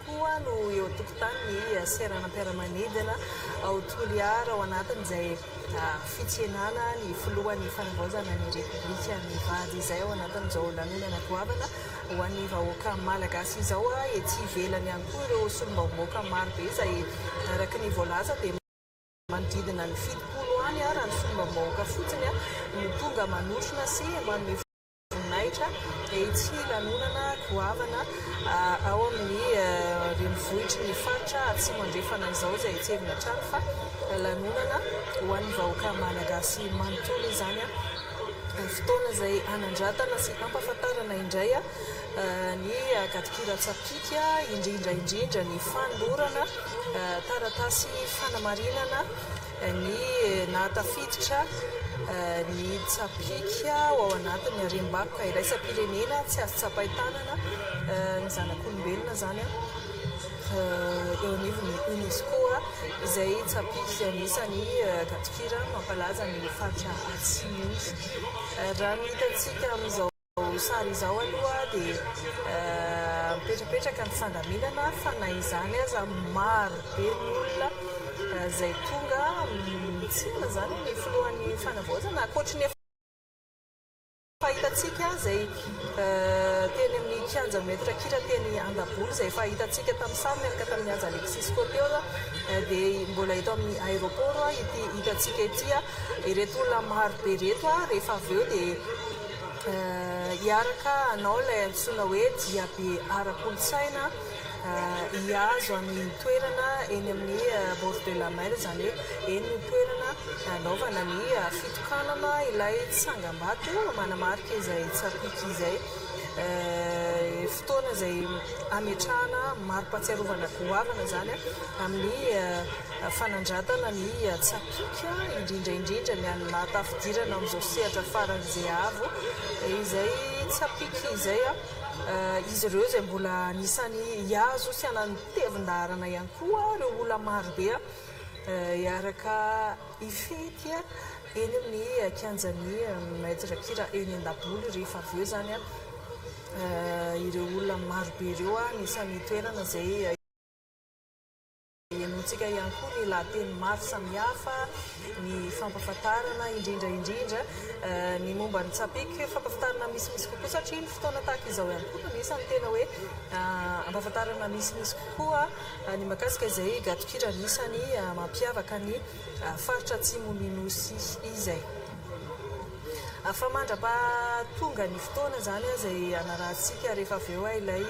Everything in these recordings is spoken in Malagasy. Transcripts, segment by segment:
Koa no eo tokotany seranam-piaramanidina ao Toliara ao anatin'izay fitsenana ny filohan'ny fanavaozana ny repoblika ny vady izay ao anatin'izao lanonana goavana ho an'ny vahoaka malagasy izao ety ivelany ihany koa ireo solombavamboaka marobe izay araka ny voalaza dia manodidina ny 70 any raha ny solombavamboaka fotsiny no tonga manosona sy manome voninahitra ety lanonana goavana ao amin'ny renivohitry ny faritra atsimo andrefana izao izay etsevina trano fa lanonana ho an'ny vahoaka malagasy manontolo izany fotoana izay anandratana sy ampahafantarana indray ny gadikiratsapika indrindra ny fanolorana taratasy fanamarinana ny nahatafiditra ny tsapika ao anatin'ny harem-bakoka iraisam-pirenena tsy azo tsapaitanana ny zanak'olombelona zany eo anivon'ny UNESCO izay tsapika anisany gadikira mampalaza ny faritra atsimo raha ny hitantsika amin'izao sary izao aloha dia mipetrapetraka ny fandaminana fa na izany aza maro be ny olona izay tonga mitsina zany ny filohan'ny fanavaozana akoatry ny fahitatsika izay teny amin'ny kianja metra kira teny Andaboly izay fahitatsika tamin'ny sary miaraka tamin'ny anja Alexis Côté dia mbola eto amin'ny aéroport hitatsika ety ireto olona maro be reto rehefa avy eo dia hiaraka anao ilay antsoina hoe diabe ara-kolontsaina hiazo amin'ny toerana eny amin'ny bord de la mer zany hoe eny ny toerana anaovana ny fitokanana ilay tsangam-bato manamarika izay tsapika izay fotoana izay ametrahana maro-patsiarovana goavana zany amin'ny fanandratana ny tsapika indrindra ny anona tafidirana amin'izao sehatra faran'izay avo izay tsapika izay izy ireo izay mbola anisany hiazo sy anan'ny-tevin-daharana ihany koa ireo olona marobe hiaraka ifety eny amin'ny kianjany maître kira eny Andaboly rehefa avy eo zany ireo olona marobe ireo anisany toerana izay ianontsika ihany koa ny lahateny maro samihafa ny fampahafantarana indrindra ny momba ny tsapika fampahafantarana misimisy kokoa satria ny fotoana tahaka izao ihany koa anisany tena hoe ampahafantarana misimisy kokoa ny mahakasika izay gadikira anisany mampiavaka ny faritra atsimony nosy izay fa mandra-pahatonga ny fotoana zany izay anarahantsika rehefa avy eo ilay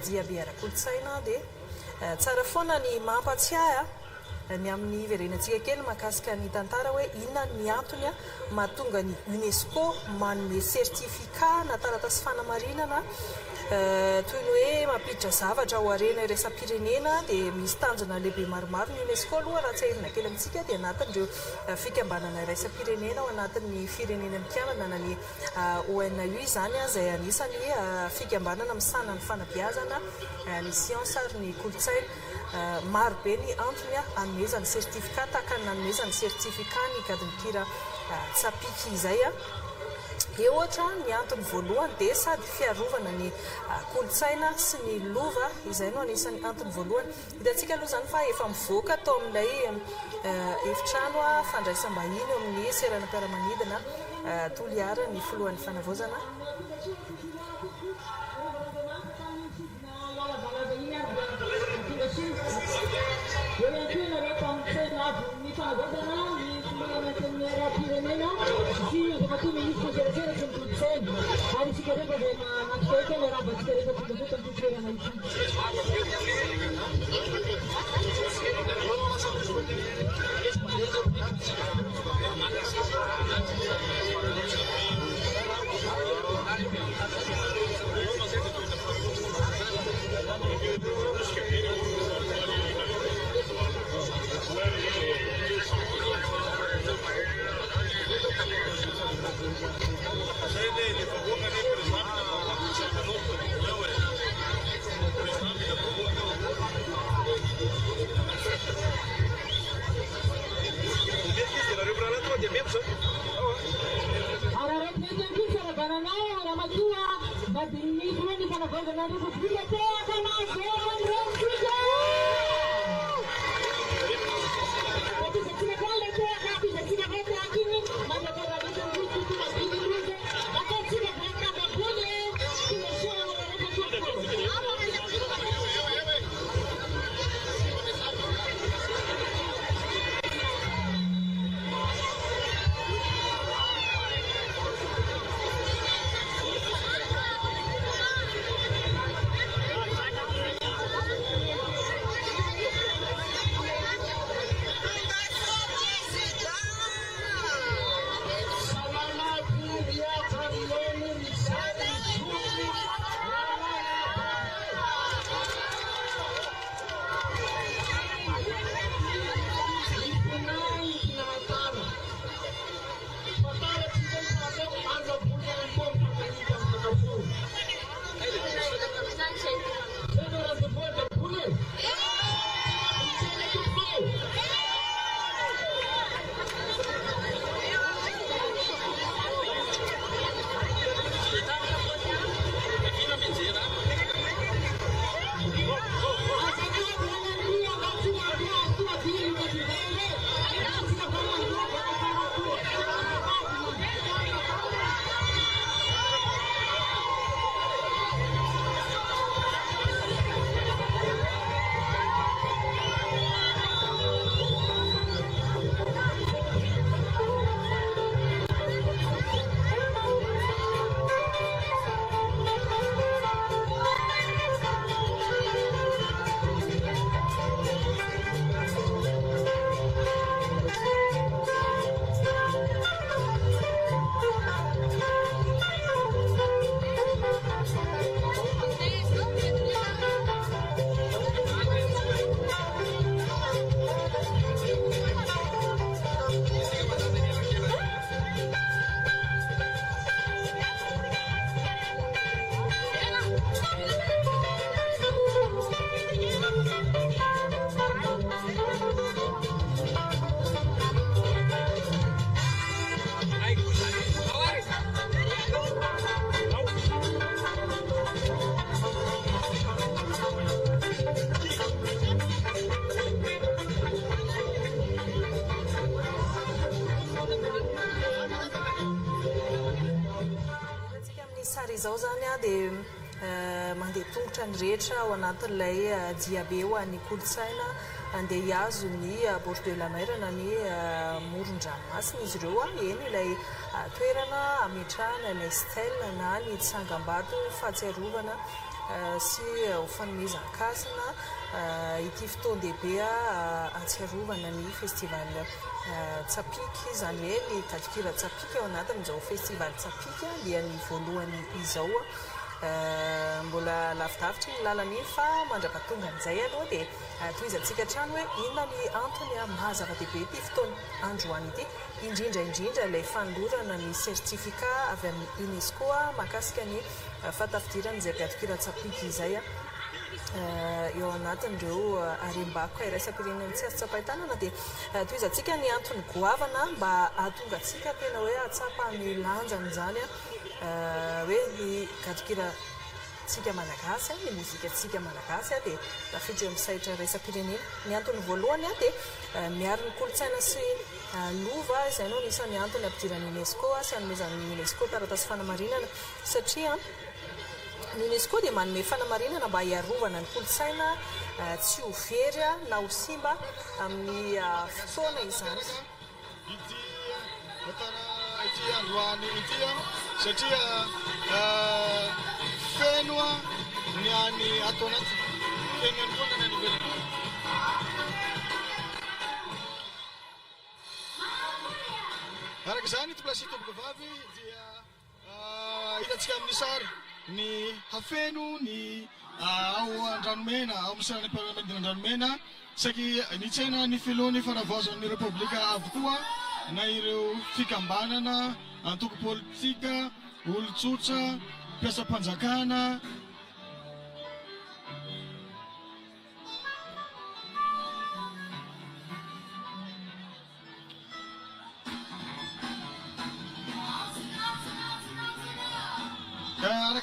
diabe ara-kolontsaina dia tsara foana ny mampatsiahy ny amin'ny verenantsika kely mahakasika ny tantara hoe inona ny antony mahatonga ny UNESCO manome sertifika na taratasy fanamarinana toy ny hoe mampiditra zavatra ho arena iraisam-pirenena dia misy tanjona lehibe maromaro ny UNESCO aloha raha tsy ahirina kely amintsika dia anatin'ireo fikambanana iraisam-pirenena ao anatin'ny firenena mikianana na ny ONU zany izay anisany fikambanana misana ny fanabeazana ny siansa ary ny kolontsaina marobe ny antony anomezany sertifika tahaka ny nanomezany sertifika ny gadikira tsapika izay eo ohatra ny antony voalohany dia sady fiarovana ny kolontsaina sy ny lova izay no anisany antony voalohany hitantsika aloha zany fa efa mivoaka tao amin'ilay efitrano fandraisam-bahiny eo amin'ny seranam-piaramanidina Toliara ny filohan'ny fanavaozana Tananay Ramadua na dinipro ni Panagoga na Republika Tea Kanasean Rodrigo! Pati sa kinakala Tea Kapi sa kinakala Akini Magkakala dito ang gusto ko mag-inuruze at ang kinakala Kapule Kinasya ang izao zany a dia mandeha tongotra ny rehetra ao anatin'ilay jiabe ho an'ny kolotsaina andeha hiazo ny Borgo de la Mer na ny moron-dranomasina izy ireo a eny ilay toerana ametrahana ilay stèle na ny tsangam-bato fahatsiarovana sy ho fanomezan-kasina ity fotoan-dehibe atsiarovana ny festival Tsapiky izany hoe ny gadikira Tsapiky ao anatin'izao festival Tsapiky dia ny voalohany izao mbola lavidavitra ny lalany fa mandrapatonga an'izay aloha dia tohizantsika hatrany hoe inona ny antony mahazava-dehibe ity fotoana androany ity indrindra ilay fanolorana ny sertifika avy amin'ny UNESCO mahakasika ny fatafidiran'izay gadikira Tsapiky izay eo anatin'ireo harem-bako iraisam-pirenena tsy azo tsapahin-tanana dia tohizantsika ny antony goavana mba ahatonga antsika tena hoe atsapa ny lanjany izany hoe ny gadikira tsika malagasy ny mozika tsika malagasy dia tafiditra amin'ny sahitra iraisam-pirenena ny antony voalohany dia miaro ny kolotsaina sy lova izay no nisan'ny antony ampidirany UNESCO sy hanomezan'ny UNESCO taratasy fanamarinana satria ny UNESCO dia manome fanamarinana mba hiarovana ny kolotsaina tsy ho very na ho simba amin'ny fotoana izany ity androany ity satria feno ny any ato anaty feno ihany koa ny any ivelany araka izany ity plasy tomboko vavy dia hitantsika amin'ny sary ny hafeno ny ao Andranomena ao misarany parlamenty Andranomena saky nitsena ny filohan'ny fanavaozan'ny Repoblika avokoa na ireo fikambanana antoko politika olon-tsotra mpiasam-panjakana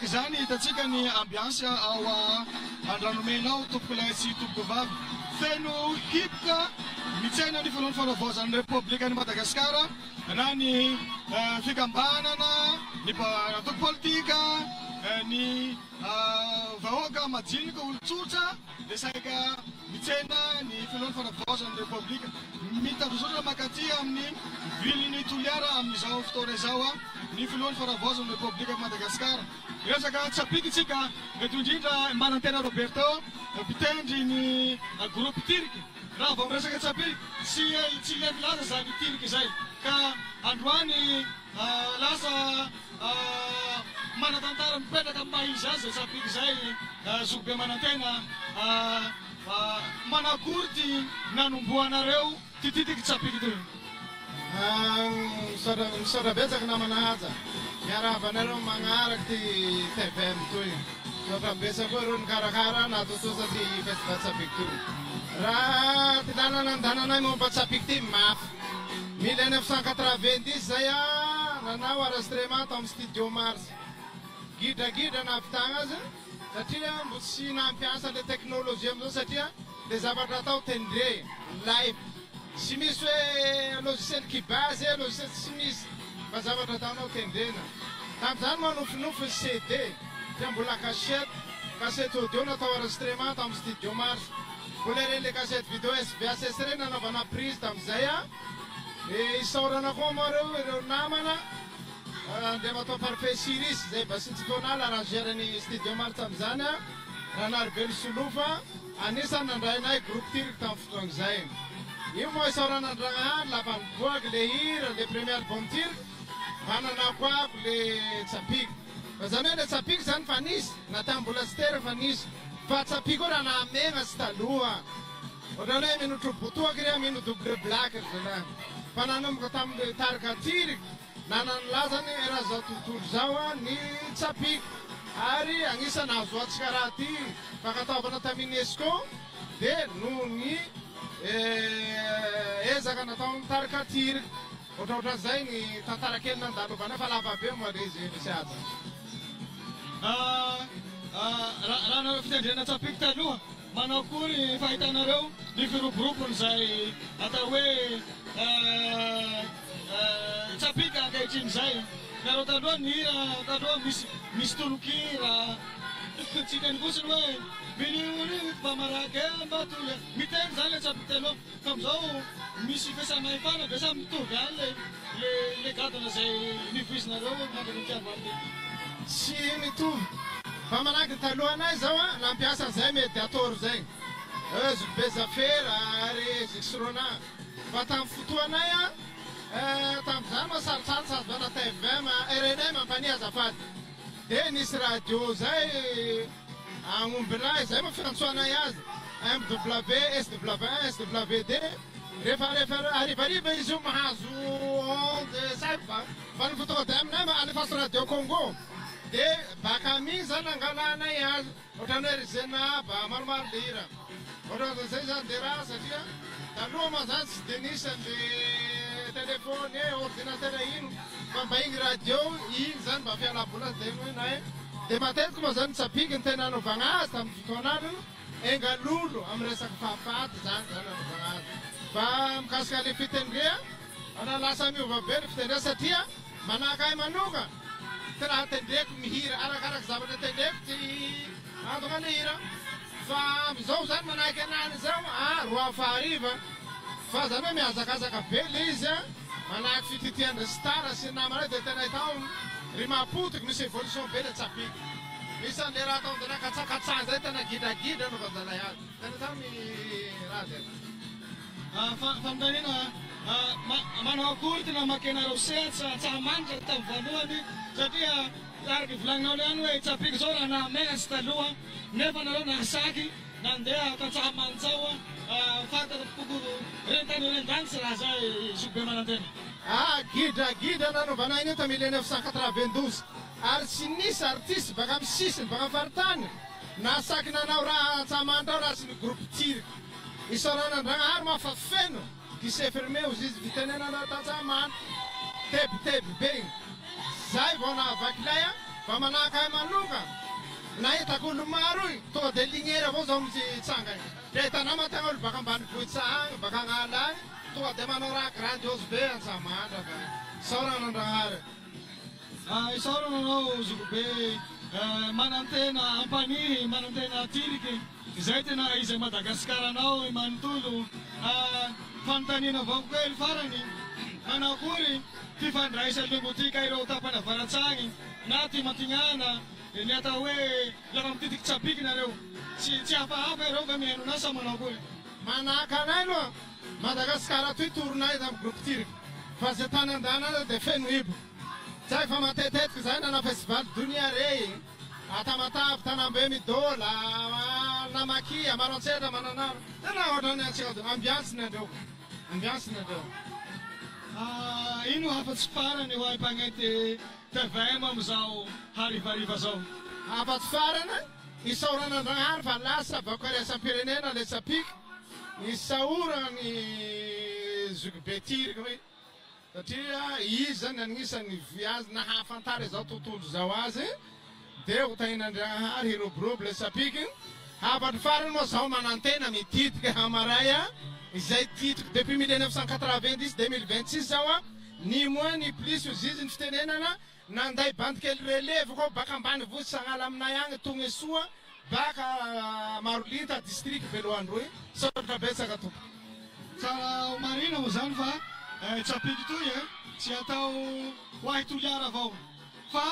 araka izany hitantsika ny ambiance ao Andranomena ao tompoko lahy sy tompoko vavy feno hipoka mitsena ny voalohany fanovozan'ny Repoblikan'i Madagasikara na ny fikambanana ny toko politika ny vahoaka majinika olon-tsotra dia saika mitsena ny voalohany fanovozan'ny Repoblika mitandrosotra makaty amin'ny viliny toliara amin'izao fotoana izao ny voalohany fanovozan'ny Repoblikan'i Madagasikara. Resaka tsapiky tsika eto indrindra Manantena Roberto mpitendry ny groupe Tirky raha vao miresaka tsapiky tsy levilaza zany Tirky zay ka androany lasa manatantara mipetraka amin'ny mahizy azy tsapiky zay Zokobe Manantena manakory ty nanomboanareo ty titiky tsapiky toy. Misarabetsaka namana haja miarabanareo magnaraky ty TVM toy misarabetsaka koa reo nikarakara natotosa ty festival tsapiky toy raha ty dananandananay momba tsapiky ty mafy 1990 zay nanao enregistrement tao amin'ny studio Mars gidra nahavitagna azy satria mbo tsy nampiasa le teknôlôzia amizao satria le zavatra atao tendre live tsy misy hoe logiciel kibazy logiciel tsy misy fa zavatra ataonao tendrena tam'izany manofinofy CD dia mbola cassette audio natao enregistrement tao amin'ny studio Mars mbola reny le cassette vidéo SVHS reny nanaovana prise tam'izay isaorana koa moa ireo namana dia matao parfait siris zay basitsy tonal arrangerany studio Mars tam'izany ranaribelo solofa anisany nandrainay groupe Tirky tamin'ny fotoana izay io moa isaorana andragnaha lavany boaky le hira le premier album Tirky manana koako le tsapiky fa zany hoe le tsapiky zany fa nisy natao mbola tsy tera fa nisy fa tsapiky koa raha namegna sy taloha ohatrany hoe minotro botoaky ry mino double black zany fa nanomboka tamin'ny tarika Tirky nananilazany raha zao tontolo zao ny tsapiky ary anisany azo atsika raha ty fakataovana tamin'ny UNESCO dia noho ny ezaka nataon'ny tarika Tirky ohatraohatran'izay ny tantara kely nandalovana fa lava be moa le izy misy aza raha na fitendrena tsapiky taloha manao akory fahitanareo ny firoboropony zay atao hoe tsapiky ankehitriny zay nareo taloha ny hira taloha misy tolokira tsikany fosiny hoe miniory mpamaraky mbatoly miteny zany le tsapiky taloha fa amizao misy fesamahefana be samy mitovy any le gadana zay nivoizinareo mandranikiarvany tsy mitovy fa manaky talohanay zao nampiasa zay médiator zay Zokobe Zafera ary Zixrona fa tamin'ny fotoanay tamin'izany moa sarotsaro sady vana TVM RNA mampany azafady dia nisy radio zay agnombilay zay moa fiantsoanay azy MW, SW1, SWD rehefa arivariva izy io mahazo onde zay fa ny fotoa aminay alefaso radio Congo dia baka amin'igny zany angalanay azy ohatrany hoe Rizenaba maromaro le hira ohatran'izay zany dia raha satria taloha moa zany tsy dia nisy an'le telefony ordinateur ino fa mba igny radio igny zany mba fialabolazy dia igny hoe dia matetika moa zany tsapiky ny tena anaovagna azy tamin'ny fotoanany engalolo amin'ny resaka fahafaty zany anaovagna azy fa mikasika le fitendrea ana lasa miova be ny fitendrea satria manakay manoka ty raha tendreko mihira arakaraky zavatra tendreko ty antoko le hira fa amizao zany manahaky anany zao roa fahariva fa zany hoe miazakazaka be le izy manahaky fititiandry star sy namana dia tena hitao ry mapotiky misy évolution be le tsapiky misy an'le raha atao tena katsakatsa zay tena gidagida no fazalay azy tena tao ny raha zay famdanina manao akory tena makenareo setsa tsahamanitra tamin'ny voalohany satria araky volagninao le any hoe tsapiky zao raha namegna sy taloha nefa nareo nasaky nandeha katsahamanitsao fatakoko reny tany rendany sy raha zay Zokobe Manantena gidra nanaovanay iny ta 1992 ary tsy nisy artiste baka amin'ny sisiny baka faritany nasaky nanao raha tsahamanitra ao raha sy ny groupe Tirky isaoranandragna ary mafa feno guichet fermé ozy izy vitenena natao tsahamanitra tebiteby be igny zay vao nahavaky lay fa manaka manoka na hitako olo maro tonga de lignery avao zao misy tsanga de hitanao matagna olo baka ambanivohitsagny baka agnala agny tonga de manao raha grandiose be Antsamandraka isaorana Andrahary isaorana anao Zokobe manantena ampanihy manantena tiriky izay tena izay Madagasikara anao manontolo fanontaniana avao koa ely farany manakory ty fandraisa lingotika ireo tapany avaratsagny na ty Matignana ny atao hoe lafa mititiky tsapiky nareo tsy hafahafa ireo fa mihaino nasa manakory manaka anay aloha Madagasikara toy toronay tamin'ny groupe tiriky fa zay tany andana de feno ibo zay fa matetetiko zay nana festival Dunia Rey Atamatavy Tanambe Midola Namakia Marontsetra Mananara tena ohatrany antsika ambiance nareo ino hafa-tsy farany ho aimpagnety TVM amizao harivariva zao hafa-tsy farany isaorana Andrahary fa lasa bako resapirenena le tsapiky isaorany Zokobe tiriky hoe satria izy zany agnisan'ny viazy nahafantary zao tontolo zao azy de ho tahin'Andrahary hiroborobo le tsapiky hafatry farany moa zao manantena mititiky hamaraya izay titriko depuis 1990 2026 zao ni moins ni plus izy ny fitenenana nanday bandikely relève ko baka ambany vohitsy sagnala aminay agny tonga soa baka Marolita district Beloandroy soratra betsaka tompo tsara marina mo zany fa tsapiky toy tsy atao hoahy toliara avao fa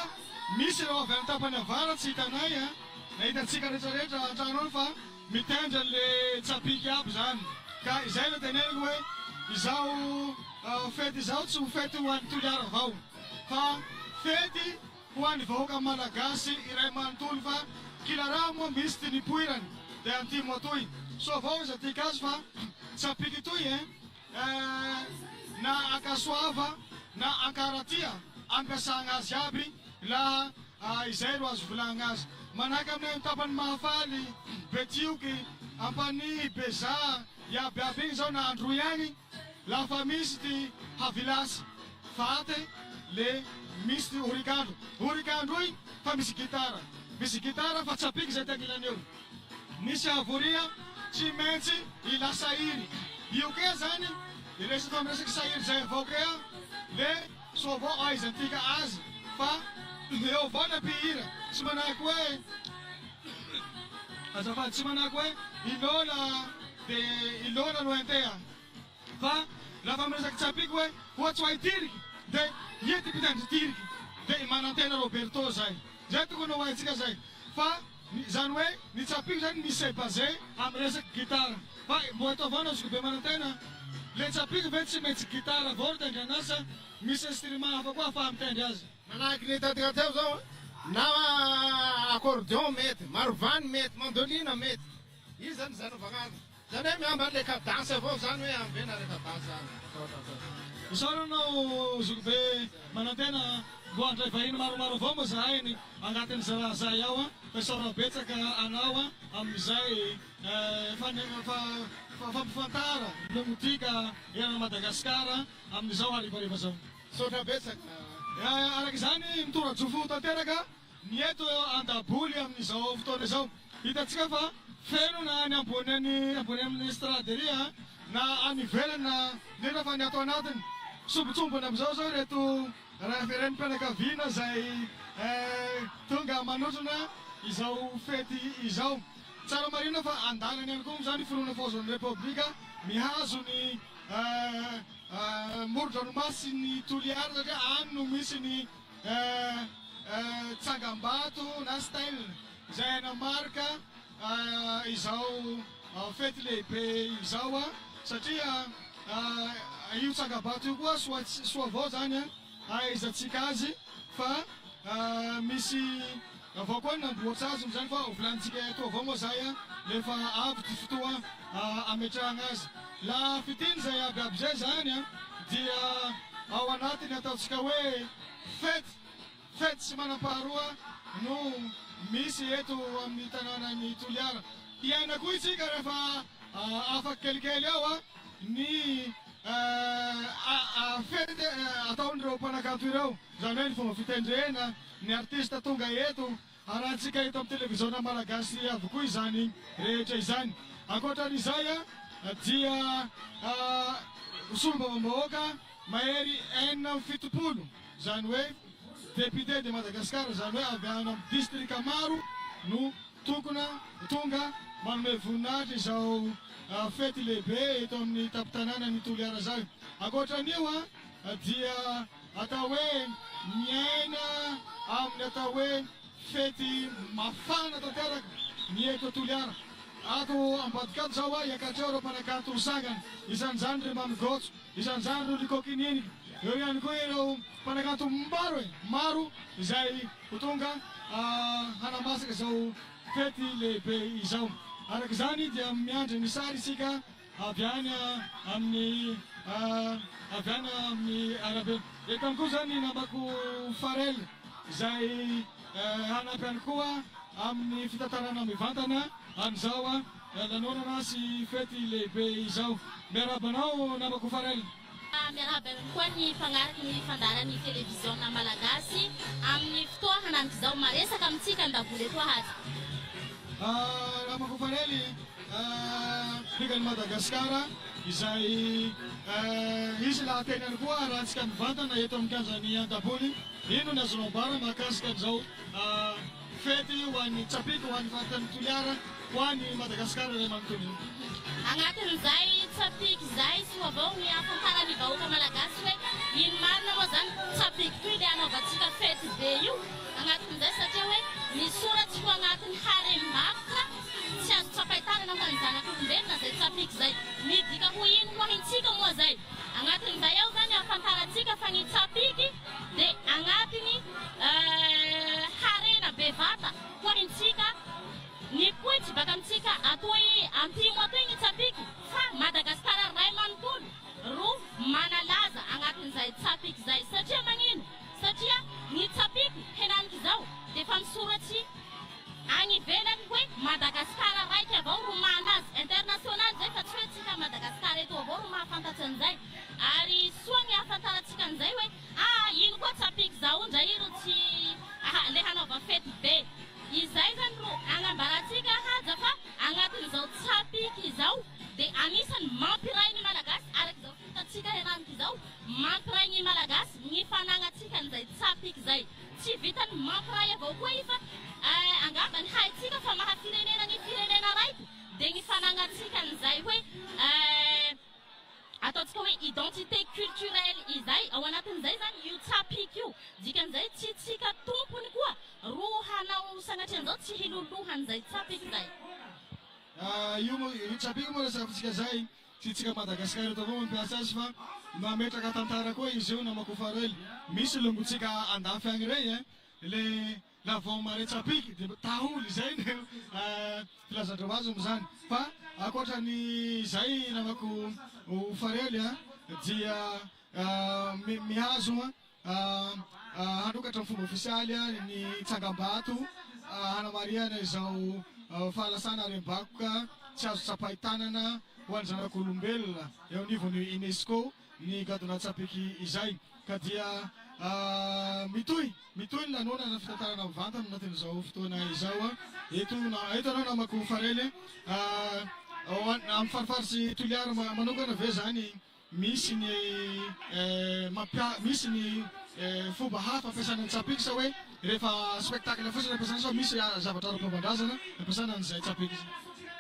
misy reo avy amin'ny tapany avaratsy hitanay na hitantsika rehetrarehetra antrano any fa mitendra le tsapiky aby zany ka izay no teneniko hoe izao fety izao tsy ho fety ho an'ny toliara avao fa fety ho an'ny vahoaka malagasy iray manontolo fa kila raha moa misy ty nipoirany de antimo atoy so avao izy atika azy fa tsapiky toy na akasoava na ankaratia ampiasagna azy aby laha izay ro azo volagna azy manahaka aminay tapany mahafaly Betioky Ampanihy Beza iabiaby igny zao na Androy agny lafa misy ty havilasy faty le misy ty horikandro iny fa misy gitara fa tsapiky zay tankilany eo misy avoria tsy maintsy ilasahiry io ke zany iresaky amin'ny resaky sahiry zay avao ke le so avao aizantika azy fa eo avao na mpihira tsy manahaky hoe azafady tsy manahaky hoe ilona no entea fa lafa miresaky tsapiky hoe ohatsy hoay tiriky de iety mpitendry tiriky de manantena Roberto zay tokony ho haitsika zay fa zany hoe ny tsapiky zany misy basé amy resaky gitara fa mbo atao avao na Zokobe manantena le tsapiky ve tsy maintsy gitara avao tendry anasa misy instrument hafa koa afaha mitendry azy manahaky ny tatika teo zao na accordion mety marovany mety mandolina mety izy zany zany vagnazy zany hoe miamba le cadence avao zany hoe ambena le cadence zany isaoranao Zokobe manantena mbo andray vahiny maromaro avao moa zahay agnatin'izay raha zay ao fa isaorana betsaka anao amizay fampifantara lemotika erana Madagasikara amin'izao harivariva zao sotra betsaka araky zany mitora-jofo tanteraka ny eto andaboly amin'izao fotoana izao hitatsika fa feno na ny ambony amin'ny estraderia na any ivelany na nena fa ny atao anatiny sombotsombony amizao zao reto renim-pianakaviana zay tonga manotrana izao fety izao tsara marina fa andalany ihany koa zany finoana fahazon'ny repoblika mihazo ny morodranomasy toliara satria any no misy ny tsangambato na style zay namarika izao fety lehibe izao satria io tsangambato io koa soa avao zany aizatsika azy fa misy avao koa namboatsy azy zany fa volanytsika eto avao moa zay lefa avy ty fotoa ametrahana azy la fitiny zay abiaby zay zany dia ao anatiny ataotsika hoe fety tsy manam-paharoa no misy eto amin'ny tanànany Toliara iaina koa itsika rehefa afaky kelikely ao ny fety ataon'ireo mpanakanto ireo, zany hoe ny fomba fitendrena ny artista tonga eto arahantsika eto amin'ny televiziona malagasy avokoa izany rehetra izany. Ankoatran'izay dia solombavam-bahoaka mahery 7 zany hoe député de Madagascar, zany hoe avy any amin'ny distrika maro no tonga manome voninahitra izao fety lehibe eto amin'ny tapitanana ny Toliara zay. Ankoatran'io dia atao hoe miaina amin'ny atao hoe fety mafana tanteraka ny eto Toliara. Ato Ambadikato zao iakatreo ireo mpanakanto sangana, isan'izany ry Mamigotso, isan'izany ry Likokininy, eo ihany koa ireo mpanakanto maro izay ho tonga hanamasaka izao fety lehibe izao. Arak'izany dia miandry ny sary isika avy any amin'ny arabe. Eto ihany koa zany namako Farel izay hanampy ihany koa amin'ny fitantarana mivantana amin'izao lanonana sy fety lehibe izao. Miarabanao namako Farel. Miarahaba koa ny mpanaraka ny fandaran'ny televiziona malagasy amin'ny fotoana an'izao maresaka amintsika an-dabilio eto ahazy. Namako Farel mpigan'i Madagasikara izay izy lahateny koa rahantsika mivantana eto amin'ny kianjan'ny an-daboly. Ino ny azonao ambara mahakasika an'izao fety ho an'ny Tsapiky, ho an'ny faritan'ny Toliara, ho an'ny Madagasikara ray manontolo. Agnatin'izay Tsapiky izay sy avao ny ahafantarany vahoaka malagasy hoe ino marina moa zany Tsapiky toy le anaovantsika fety be io. Agnatin'izay satria hoe misoratsy ho agnatin'ny harem-bakoka tsy azo tsapahitanana ho an'ny zanak'olombelona zay Tsapiky zay. Midika ho ino ho ahintsika moa zay. Agnatin'izay ao zany ahafantarantsika fa ny Tsapiky dia agnatiny harena bevata ho ahintsika ny poitsy baka amintsika atoy ampimo atoy ny Tsapiky fa Madagasikara ray manontolo ro manalaza agnatin'izay Tsapiky zay. Satria magnino? Satria ny Tsapiky henaniky izao dia efa misoratsy agny ivelany hoe Madagasikara raiky avao ro malaza international zay fa tsy hoe tsika Madagasikara eto avao ro mahafantatsy an'izay. Ary soa ny ahafantarantsika an'izay hoe ino koa Tsapiky zao ndra iro tsy le hanaova fety be. Izay zany ro agnambarantsika haja fa agnatin'izao Tsapiky izao dia anisany mampiray ny malagasy arak'izao fitatsika henaniky izao mampiray ny malagasy ny fanagnatsika an'izay Tsapiky zay. Tsy vitany mampiray avao koa i fa angamba ny haitsika fa mahafirenena ny firenena raiky dia ny fanagnatsika an'izay hoe ataontsika hoe identité culturelle izay ao anatin'izay zany io Tsapiky io. Dikan'izay tsy tsika tompony koa ro hanao sanatria an'izao tsy hilolohan'izay Tsapiky zay. Io Tsapiky moa resafintsika zay tsy tsika Madagasikara eto avao mampiasa azy fa mametraka tantara koa izy io namako Farel. Misy longotsika andafy agny rey le lavao mare Tsapiky dia taholy izay ny filazandreo azy moa zany. Fa ankoatran'izay namako Farel dia mihazo hanokatra ny fomba ofisialy ny tsangam-bato hanamariana izao fahalasana harem-bakoka tsy azo tsapahitanana ho an'ny zanak'olombelona eo anivon'ny UNESCO ny gadona Tsapiky izay. Ka dia mitohy ny lanonana fitantarana mivantana anatin'izao fotoana izao. Eto anao namako Farel amin'ny farifaritsy Toliara manokana ve zany misy ny fomba hafa ampiasana ny Tsapiky sa hoe rehefa spectacle fotsiny ampiasana sa misy zavatra ara-pambandrazana ampiasana an'izay Tsapiky?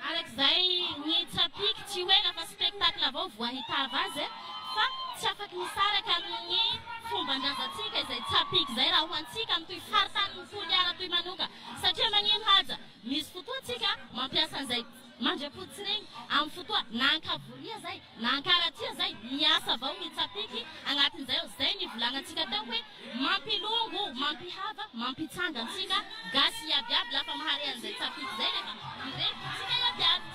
Arak'izay ny Tsapiky tsy hoe lafa spectacle avao voahitava azy fa tsy afaky misaraka amin'ny fomban-drazantsika izay Tsapiky zay raha ho antsika amin'ny toy faritany Toliara toy manoka. Satria magnino haja misy fotoatsika mampiasa an'izay mandra-potitsy regny amin'ny fotoa nankavoria zay nankaratia zay miasa avao ny Tsapiky agnatin'izay ao. Zay ny volagnatsika teo hoe mampilongo mampihava mampitsanga antsika gasy iabiaby lafa mahare an'izay Tsapiky zay rehefa miregnitsika iabiaby.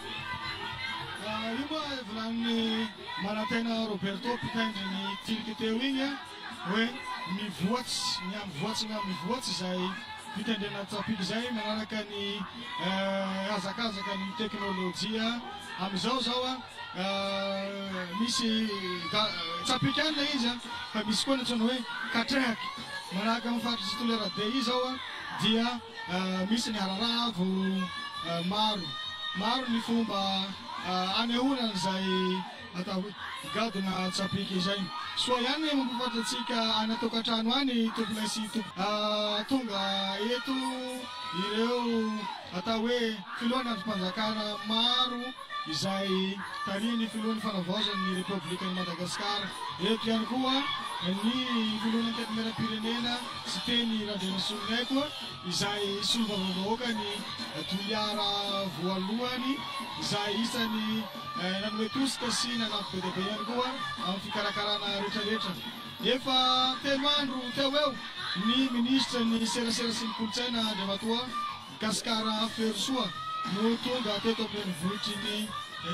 Io moa volagnin'ny manantena Roberto mpitendry ny tiliky teo igny hoe mivoatsy ny amivoatsy izay fitendrena tsapiky zay manaraka ny hazakazaka ny teknôlôjia amizao zao misy tsapiky any le izy fa misy koa natsona hoe katraky manaraka amin'ny faritry tolera be izy zao dia misy ny hararavo maro ny fomba anehoana zay atao gadona tsapiky zay soa ihany mampifantatsika any atokantrano any tompolaisy tonga eto ireo atao hoe filohan'ny androm-panjakana maro izay tariny filohan'ny fanavaozan'ny Republikan'i Madagasikara. Eto ihany koa ny filohan'ny antenimieram-pirenena sy teny Randrianasoninay koa izay solombavambahoaka ny Toliara voalohany izay isany nanome tosika sy nanampy be dia be ihany koa amin'ny fikarakarana rehetrarehetra. Efa telo andro teo eo ny ministra ny serasera sy ny kolotsaina Andriamatoa Gasikara Ferosoa no tonga teto amin'ny vohitry ny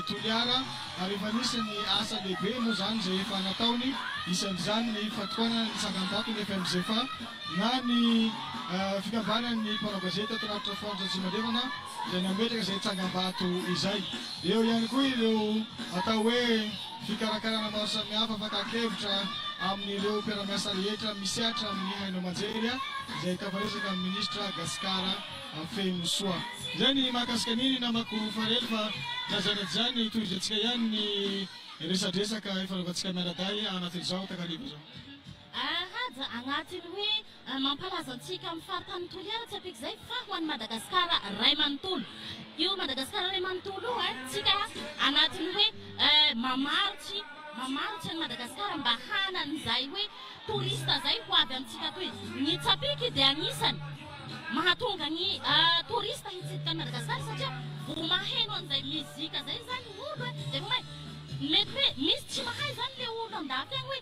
Toliara ary efa nisy ny asa lehibe moa zany zay efa nataony isan'izany ny fatokoana ny tsangambato ny FMZF na ny fikambanany mpanao gazety ato anaty Trafondra Tsimandrevana izay nametraka izay tsangambato izay. Eo ihany koa ireo atao hoe fikarakarana maro samihafa fakakevitra amin'ireo mpiara-miasa rehetra misehatra amin'ny haino aman-jery izay tavaresaka amin'ny ministra Gasikara Ferosoa. Zay ny mahakasika niny namako farely fa nazanajany tohizatsika ihany ny resadresaka fanaovantsika miaraday anatin'izao takariva zao. Haja agnatiny hoe mampalaza antsika amin'ny faritany Toliara tsapiky zay fa ho an'ny Madagasikara ray manontolo. Io Madagasikara ray manontolo tsika anatiny hoe mamarotsy any Madagasikara mba hanan'izay hoe torista zay ho avy amintsika toy. Ny tsapiky dia anisany mahatonga ny torista hitsidika any Madagasikara satria vao maheno an'izay mizika zay zany olo dia hoe mety hoe misy tsy mahay zany le olo andafy agny hoe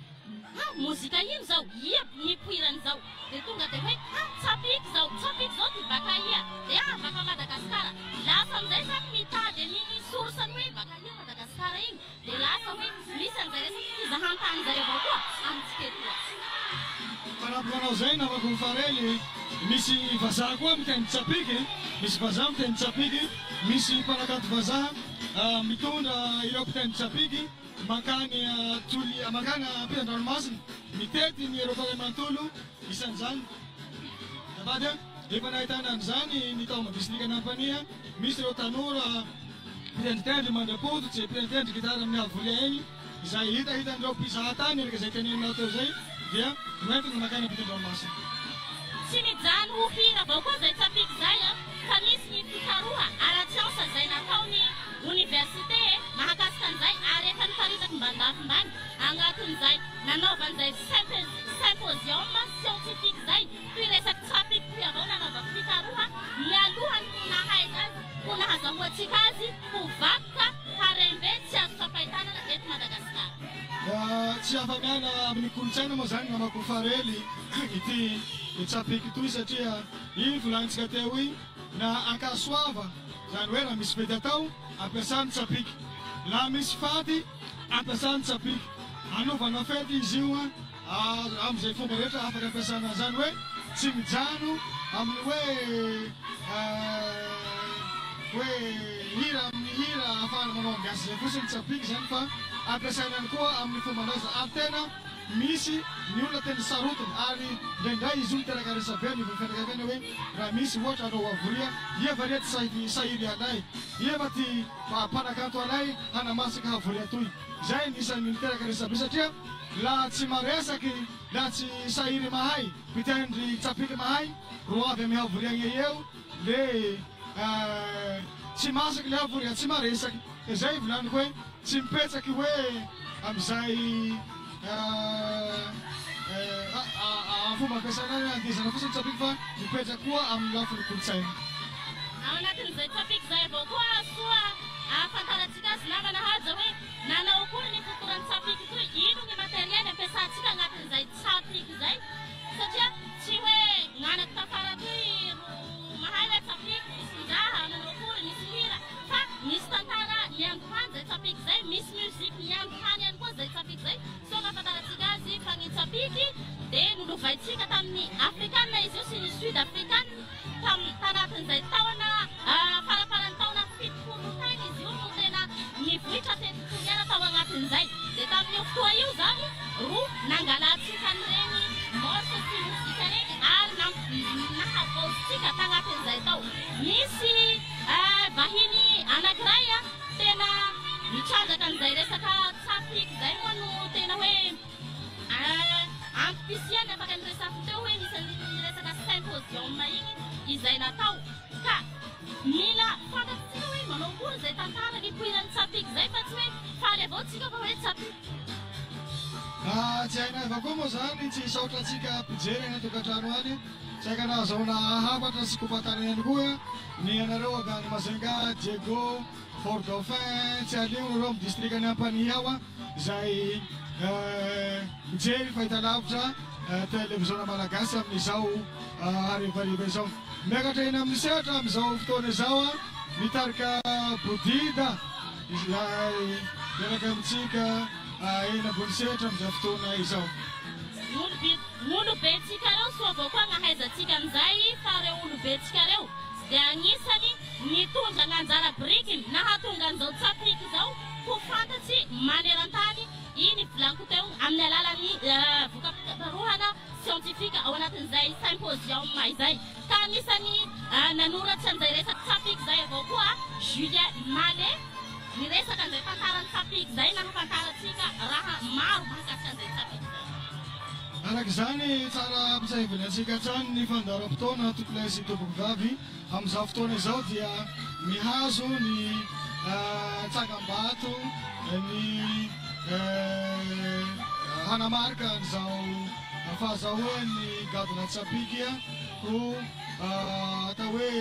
mozika ino zao ia nipoirany zao dia tonga dia hoe tsapiky zao ty baka ia dia baka Madagasikara lasa amizay zany mitady an'iny sorsany hoe baka ia Madagasikara iny dia lasa hoe misy an'izay resaka fizahantany zay avao koa amintsika etoa. Manao zay namako farely misy vazaha koa miteny tsapiky, misy vazaha miteny tsapiky, misy mpanakato vazaha mitondra ireo mpiteny tsapiky makany ampitan-dranomasina mitety ny ireo mparay-manontolo isan'izany. Avady efa nahitana an'izany ny tao madistrika Nampania misy ireo tanora mpitendritendry mandrapototsy mpitendritendry gitara amin'ny avolia iny izay hitahitandreo mpizahatany erika izay tenenina teo zay dia noentiny makany ampitan-dranomasina. Tsy mijano ho hira avao koa zay tsapiky zay fa misy ny fikaroha ara-tsiansa zay nataony université mahakasika an'izay ary efa niparitaky mbandafy-mbany agnatin'izay nanaovan'izay symposium scientifique zay toy resaky tsapiky toy avao nanaova fikaroha mialohany nahay zany ho nahazahoatsika azy ho vakoka harembe tsy azo fampahitanana eto Madagasikara. Tsy afa-miana amin'ny kolotsaina moa zany namako farely ity tsapiky toy satria iny volanitsika teo iny na ankasoava zany hoe raha misy fety atao ampiasany tsapiky, laha misy faty ampiasany tsapiky, anaovana fety izy io amin'izay fomba rehetra afaka ampiasana zany hoe tsy mijano amin'ny hoe hira amin'ny hira ahafahana manao miasa zay fotsiny tsapiky zany fa ampiasaina ihany koa amin'ny fombandraza ary tena misy ny olona tena sarotiny ary ndraindray izy olo tena karesabe ny fianakaviana hoe raha misy ohatra anao avoria ia varia ty sahiry anay, ia va ty mpanakanto anay hanamasaka havoria toy. Zay nisan'ny tena karesabe satria laha tsy maresaky, laha tsy sahiry mahay, mpitendry tsapiky mahay ro avy amin'ny havoriagna eo le tsy masaky le havoria tsy maresaky. Zay volaniko hoe tsy mipetsaky hoe amizay fomba ampiasana andizana fotsiny tsapiky fa mipetsaky koa amin'ny lafiny kolotsaina. Ao anatin'izay tsapiky zay avao koa soa ahafantarantsika azy namana haja hoe nanao akory ny fotoran'ny tsapiky toy, ino ny materiely ampiasantsika agnatin'izay tsapiky zay satria tsy hoe gnanaky tafara toy ro mahay le tsapiky misy ndraha nanao akory misy hira fa misy tantara miantohany zay tsapiky zay, misy musique miantohany ihany koa zay tsapiky zay. So ahafantarantsika azy fa ny tsapiky dia nolovaintsika tamin'ny afrikana izy io sy ny sud afrikana misy vahiny anankiray tena mitrandraka an'izay resaka tsapiky zay moa no tena hoe ampisiany afaka nyresako teo hoe misy resaka symposium igny izay natao ka mila fantatsika hoe manao akory zay tantara nipoiran'ny tsapiky zay fa tsy hoe faly avao tsika fa hoe tsapiky tsy hainay avao koa moa zany tsy saotra atsika mpijery any tokantrano any tsy haika nahazahoana hafatra sy kompatarana ihany koa ny anareo avy any Mazenga, Diego, Fort Dauphin, tsy alio nareo amin'ny district any Ampanihawa izay mijery fahita lavitra televisiona malagasy amin'izao harivariva izao. Miakatra eny amin'ny sehatra amin'izao fotoana izao mitarika bodida izay miaraka amintsika eny ambony sehatra amin'izao fotoana izao. Olobentsika reo soa avao koa nahaizantsika an'izay fa reo olobentsika reo dia agnisany nitondra anjara birikiny nahatonga an'izao tsapiky izao ho fantatsy maneran-tany iny volaniko teo amin'ny alalan'ny voka-piarohana sientifika ao anatin'izay symposium izay ka anisany nanoratsy an'izay resaka tsapiky izay avao koa Julien Mallet niresaka an'izay tantaran'ny tsapiky izay nahafantarantsika raha maro mahakasika an'izay tsapiky izay. Arak'izany tsara ampisaivany antsika hatrany ny fandaharam-potoana tokony sy tompoko vavy amin'izao fotoana izao dia mihazo ny tsangam-bato ny hanamarika an'izao fahazahoan'ny gadona tsapiky ho atao hoe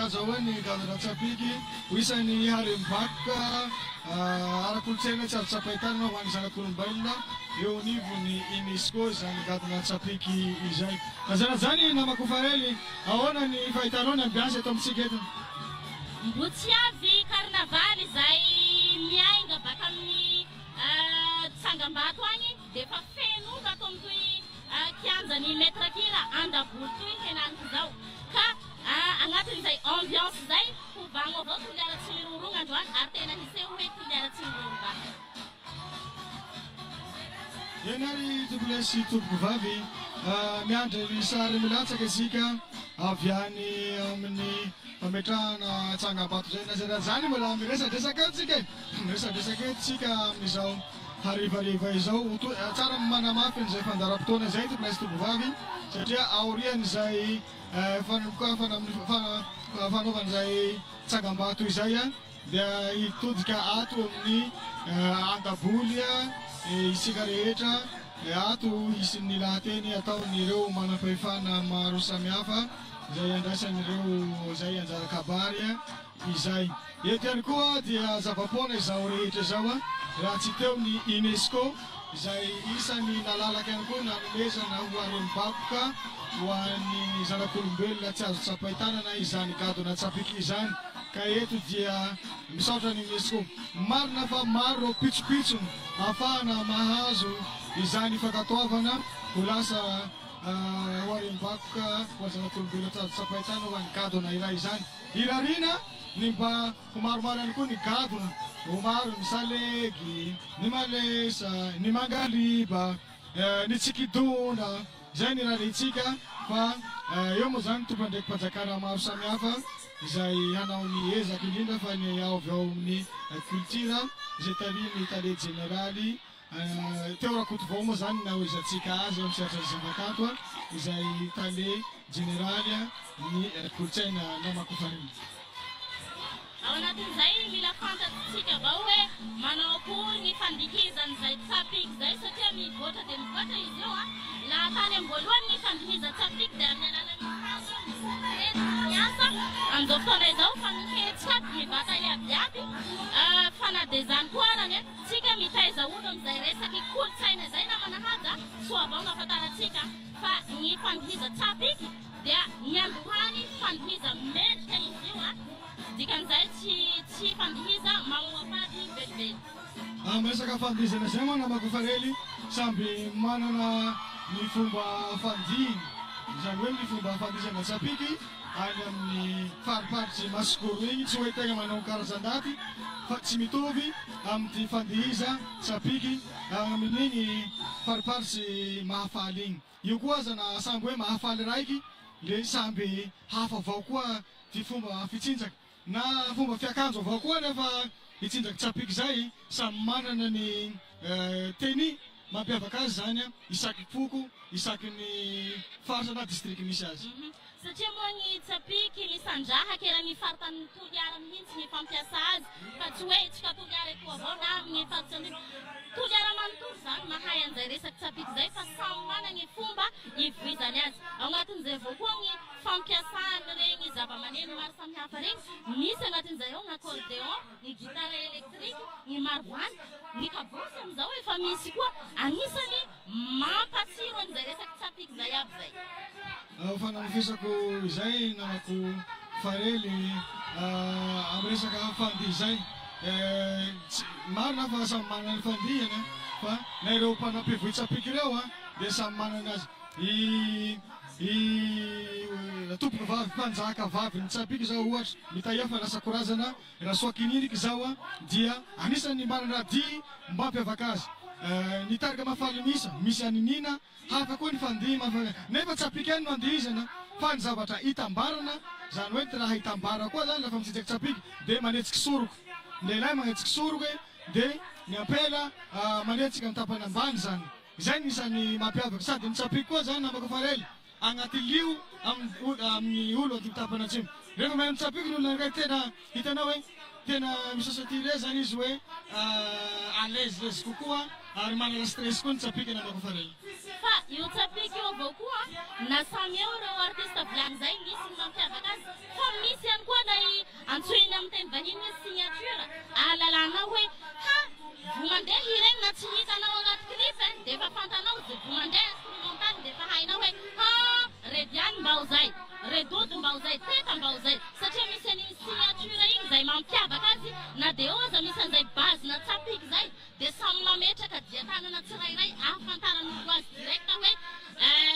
azahoan'ny gadona tsapiky ho isan'ny harem-bakoka ara-kolotsaina tsy azo tsapahitanana ho an'ny zanak'olombelona eo anivon'ny UNESCO izany gadona tsapiky izay. Nazany namako Farely, ahoana ny fahitanao ny ambiansy eto amintsika eto? Mbo tsy avy karnavaly izay miainga baka amin'ny tsangam-bato agny dia efa feno ato amin'itoy kianjan'ny maître kira andabolo toy henaniko izao ka agnatin'izay ambiance izay hovagno avao toliara-tsy mirorongana androany ary tena hiseho hoe toliara-tsy mirorongana. Ianary tompoko sy tompoko vavy miandry ny sary milatsaka isika avy any amin'ny fametrahana tsangam-bato zay nazara zany mbola miresadresaka tsika miresadresaka tsika amin'izao harivariva izao tsara manamafy an'izay fandaharam-potoana zay tompoko sy tompoko vavy satria aorian'izay fanaovan'izay tsangam-bato izay dia hitodika ato amin'ny andaboly isika rehetra ato isin'ny lahateny ataon'ireo manam-pahefana maro samihafa izay andraisan'ireo zay anjara kabary izay. Eto ihany koa dia zavapoana izao rehetra izao raha tsy teo ny UNESCO izay isan'ny nalalaka ihany koa nanomezana ho harem-bakoka ho an'ny zanak'olombelona tsy azo tsapahitanana izany gadona tsapiky izany. Ka eto dia misaotra ny UNESCO marina fa maro reo pitsopitso ahafahana mahazo izany fankatoavana ho lasa ho harem-bakoka ho zanak'olombelona tsy azo tsapahitanana ho an'ny gadona iray izany. Irarina ny mba ho maromaro ihany koa ny gadona ho maro ny salegy, ny malesa, ny mangaliba, ny tsikidona izay ny rahantsika fa eo moa zany tompo ndraiky mpanjakana maro samihafa izay hanao ny ezaka indrindra fa ny avy ao amin'ny culture izay tariny tale generaly teo rakoto vao moa zany nahoezantsika azy amin'ny sehatra zava-kanto izay tale generaly ny kolotsaina namako Farely. Ao anatin'izay mila fantatsika avao hoe manao akory ny fandihizan'izay tsapiky izay satria mivoatra dia mivoatra izy io laha tany am-boalohany ny fandihiza tsapiky dia amin'ny alalan'ny hazo miasa amin'izao fotoana izao fa mihetsika mivata iabiaby fanadezany koa arany tsika mitaiza olo amin'izay resaky kolotsaina izay na manahaja soa avao no ahafantarantsika fa ny fandihiza tsapiky dia ny andohany fandihiza mendrika izy io dikan'izay tsy fandihiza mamoafady velively. Miresaka fandihizana zay moa namako Farely samby manana ny fomba fandihiny izany hoe ny fomba fandihizana tsapiky any amin'ny fariparitsy masikoro igny tsy hoe tegna manao karazan-daty fa tsy mitovy amin'ny fandihiza tsapiky amin'igny fariparitsy mahafaly igny. Io koa aza na samby hoe mahafaly raiky le samby hafa avao koa ty fomba fitsinjaka na fomba fiakanjo avao koa nefa hitsinjaky tsapiky zay samy manana ny teny mampiavaka azy zany isaky poko isaky ny faritra na district misy azy. Satria moa ny tsapiky misandrahaka era ny faritany toliara mihitsy ny fampiasa azy fa tsy hoe tsika toliara eto avao na amin'ny faritra toliara manontolo zany mahay an'izay resaky tsapiky zay fa samy manana ny fomba ivoizany azy. Ao anatin'izay avao koa ny fampiasana regny zava-maneno maro samihafa regny misy anatin'izay ao ny accordéon, ny gitara électrique, ny marovany, ny kabosy am'izao efa misy koa anisany mampatsiro an'izay resaky tsapiky zay aby zay. Fanamafisako izay namako farely amin'ny resaka fandihy zay marina fa samy manana ny fandihana fa na ireo mpanampivohy tsapiky ireo dia samy manana azy tompoka vavy mpanjaka vavy ny tsapiky zao ohatra mitaia fa lasa korazana rasoakininiky zao dia anisany manana dihy mampiavaka azy. Ny tarika mafaly misy aninina hafa koa ny fandihy nefa tsapiky any no andihizana fa ny zavatra hitambarana zany hoe ty raha hitambara koa zany lafa mitsinjaky tsapiky dia manetsiky soroko ny lehilahy magnetsiky soroka dia ny ampela manetsika ny tapany ambany zany izay nisany mampiavaka sady ny tsapiky koa zany namako farely agnaty lio amin'ny olo aty tapany atsimo rehefa mahay mitsapiky ny olona raiky tena hitanao hoe tena misosatire zany izy hoe à l'aise kokoa ary manana stress koa ny tsapiky namako farely. Fa io tsapiky io avao koa na samy eo ireo artiste volany zay misy ny mampiavaka azy fa misy ihany koa na antsoina amin'ny teny vahiny hoe signature ahalalana hoe vo mandeha hireny na tsy hitanao anaty clip dia efa fantanao zay vo mandeha instrumental dia efa hainao hoe rediany mba ho zay redodo mba ho zay teta mba ho zay satria misy any signature igny zay mampiavaka azy na dia eo aza misy an'izay base na tsapiky zay dia samy mametraka dia tanana tsirairay ahafantaran'olo azy direct hoe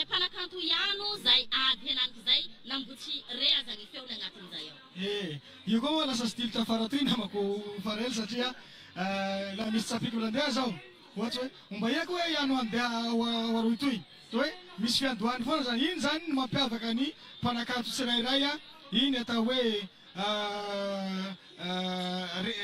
mpanakanto ihano zay ady henaniky zay nambotsy reazany feony agnatin'izay ao. Io koa lasa style tafara toy namako farely satria la misy tsapiky olandeha zao ohatsy hoe ombahiako hoe ihano andeha aroy toy hoe misy fiandohany foana zany iny zany no mampiavaka ny mpanakanto tsirairay iny atao hoe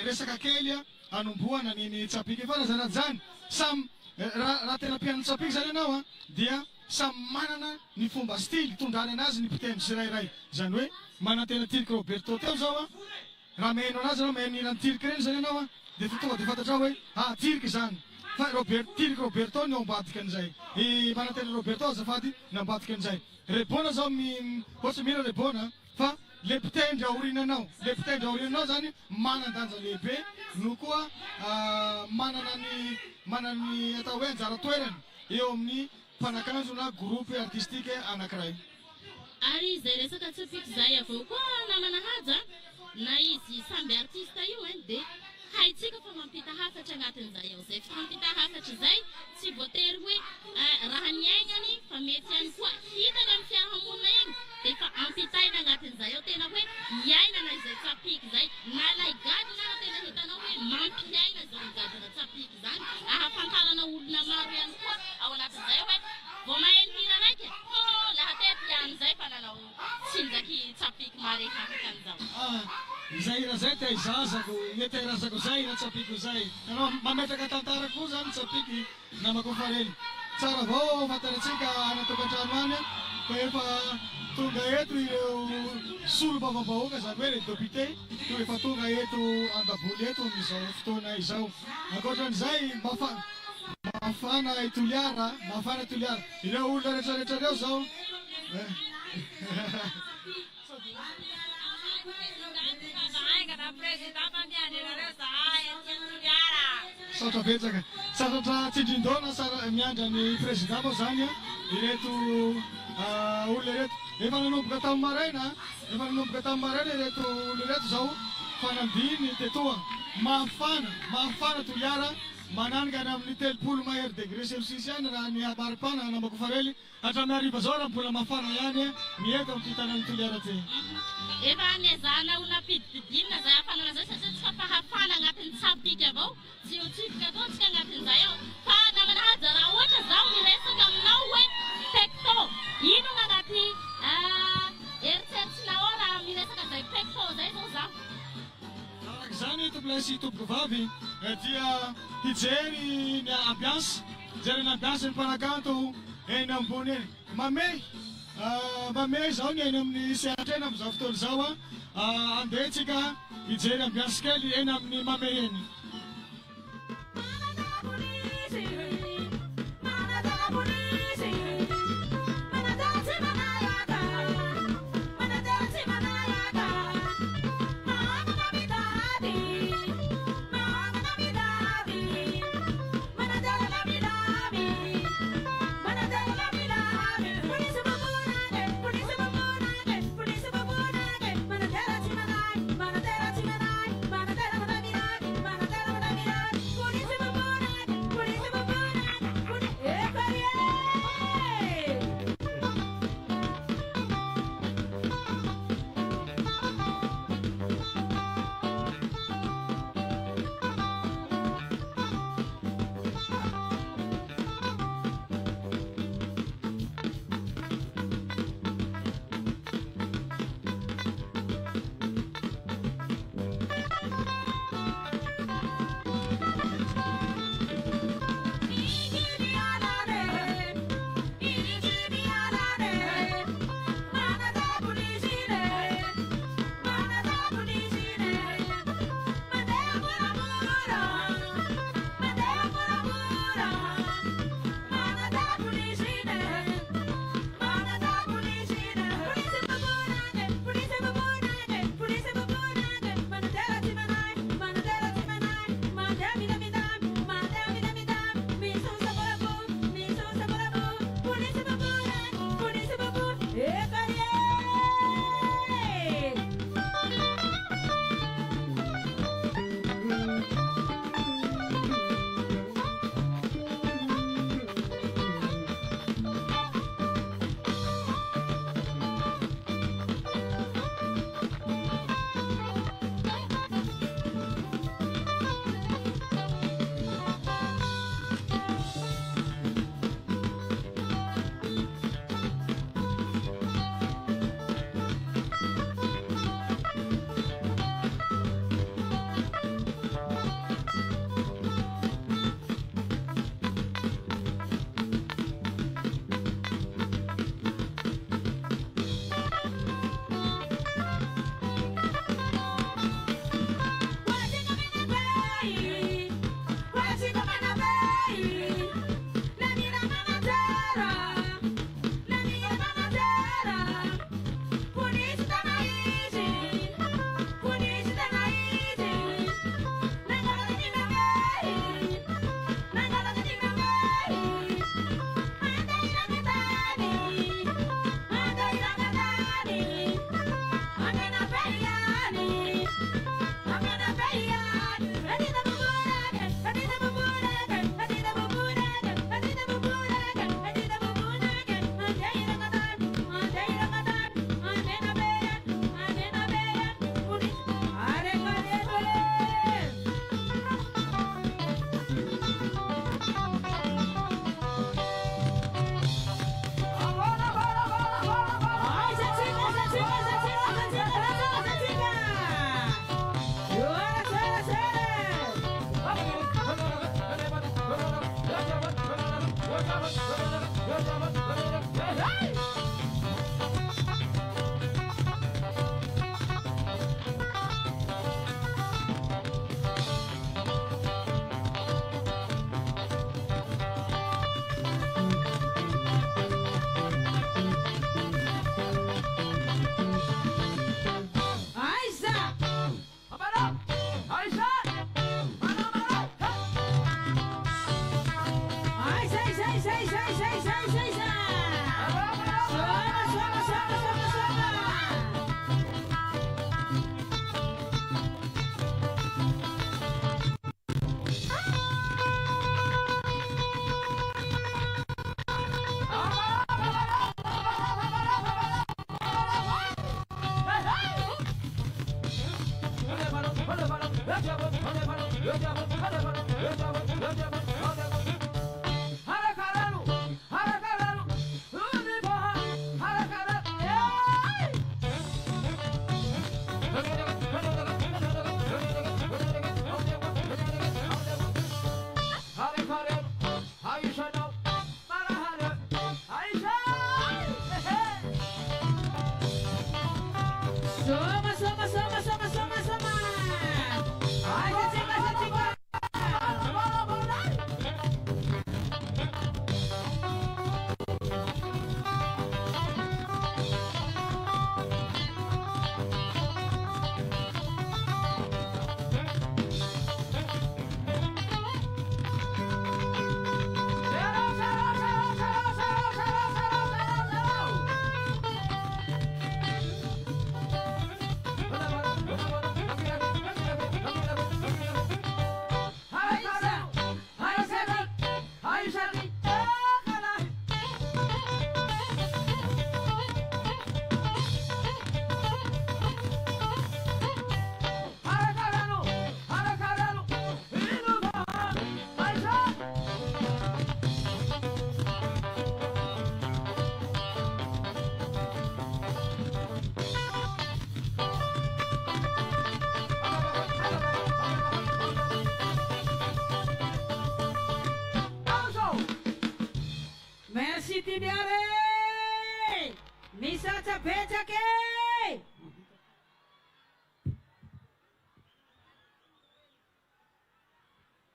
resaka kely anombohana ny tsapiky foana zany zany samy raha tena mpihaino tsapiky zany ianao dia samy manana ny fomba stily tondrany anazy ny mpitendry tsirairay zany hoe manantena tiriky Roberto teo zao raha meno anazy anao menina ny tiriky reny zany ianao dia tonga dia fantatrao hoe tiriky zany fa tiriky Roberto ny ambadika an'izay manantena Roberto azafady ny ambadika an'izay rebona zao ohatsy mihina rebona fa le mpitendry aorinanao le mpitendry aorinanao zany manan-danja lehibe no koa manana ny atao hoe anjara toerany eo amin'ny mpanakanjo na groupe artistique anankiray. Ary zay resaka tsapiky zay avao koa namana haja na izy samby artiste io dia haitsika fa mampita hafatra agnatin'izay ao zay fitampita hafatra zay tsy voatery hoe raha ny aignany fa mety ihany koa hitany amin'ny fiarahamonina igny dia efa ampitaina agnatin'izay ao tena hoe hiainana izay tsapiky zay na lay gadina na tena hitanao hoe mampiaina zao ny gadina tsapiky zany ahafantarana olona maro ihany koa ao anatin'izay hoe vao maheno hira raiky lahatety ihany fa nanao tsinjaky tsapiky marehafaka an'izao. Izay hira zay tia izazako iterazako zay hira tsapiky zay anao mametraka tantara koa zany tsapiky namako farely tsara avao fantaratsika anatokantrano any fa efa tonga eto ireo solo bavabahoaka zany hoe le député no efa tonga eto andaboly eto amin'izao fotoana izao ankoatran'izay mafana itoliara ireo olona rehetrarehetra reo zao Satra betsaka saratra tsindrindona miandra ny président moa zany ireto olona ireto efa nanomboka tamin'ny maraina ireto olona ireto zao fanambiny tetoa mafana toliara mananika any amin'ny 30 degré celsius any raha ny maripana namako farely hatramin'ny hariva zao raha mbola mafana ihany mieto amin'ny tanany toliara ty. Efa niazahana ona pidipidinina zay hafanana zay satria tsy fapahafana agnatin'ny tsapiky avao tsy ho tsifika ataontsika agnatin'izay ao fa namana haja raha ohatra zaho miresaka aminao hoe tecto ino gn'agnaty place tompokavavy dia hijery ny ambiance, hijery ny ambiance ny mpanakanto eny ambony eny. Mamey zao ny eny amin'ny sehatrena amin'izao fotoana zao andeha tsika hijery ambiance kely eny amin'ny mamey eny.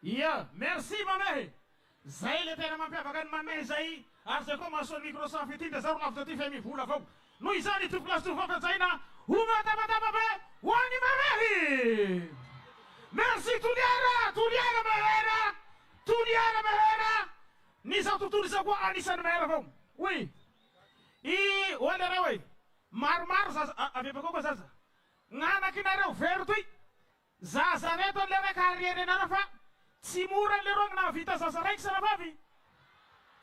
Iya, merci mameh. Zay le tena mampiavakan mameh zay. Aza ko masuk Microsoft fitin dasar after femi fula fog. No izani tu class tu fog zaina. Huma tama be. Wani mameh. Merci tuliara mahera. Nisa tutuliza kwa anisa mahera fog. Oui. I wala rawe. Mar sa ave bako sasa. Ngana kinara vertui. Zaza neto lere carriere na rafa. Simura lerong na vita sa sarai sa nabavi.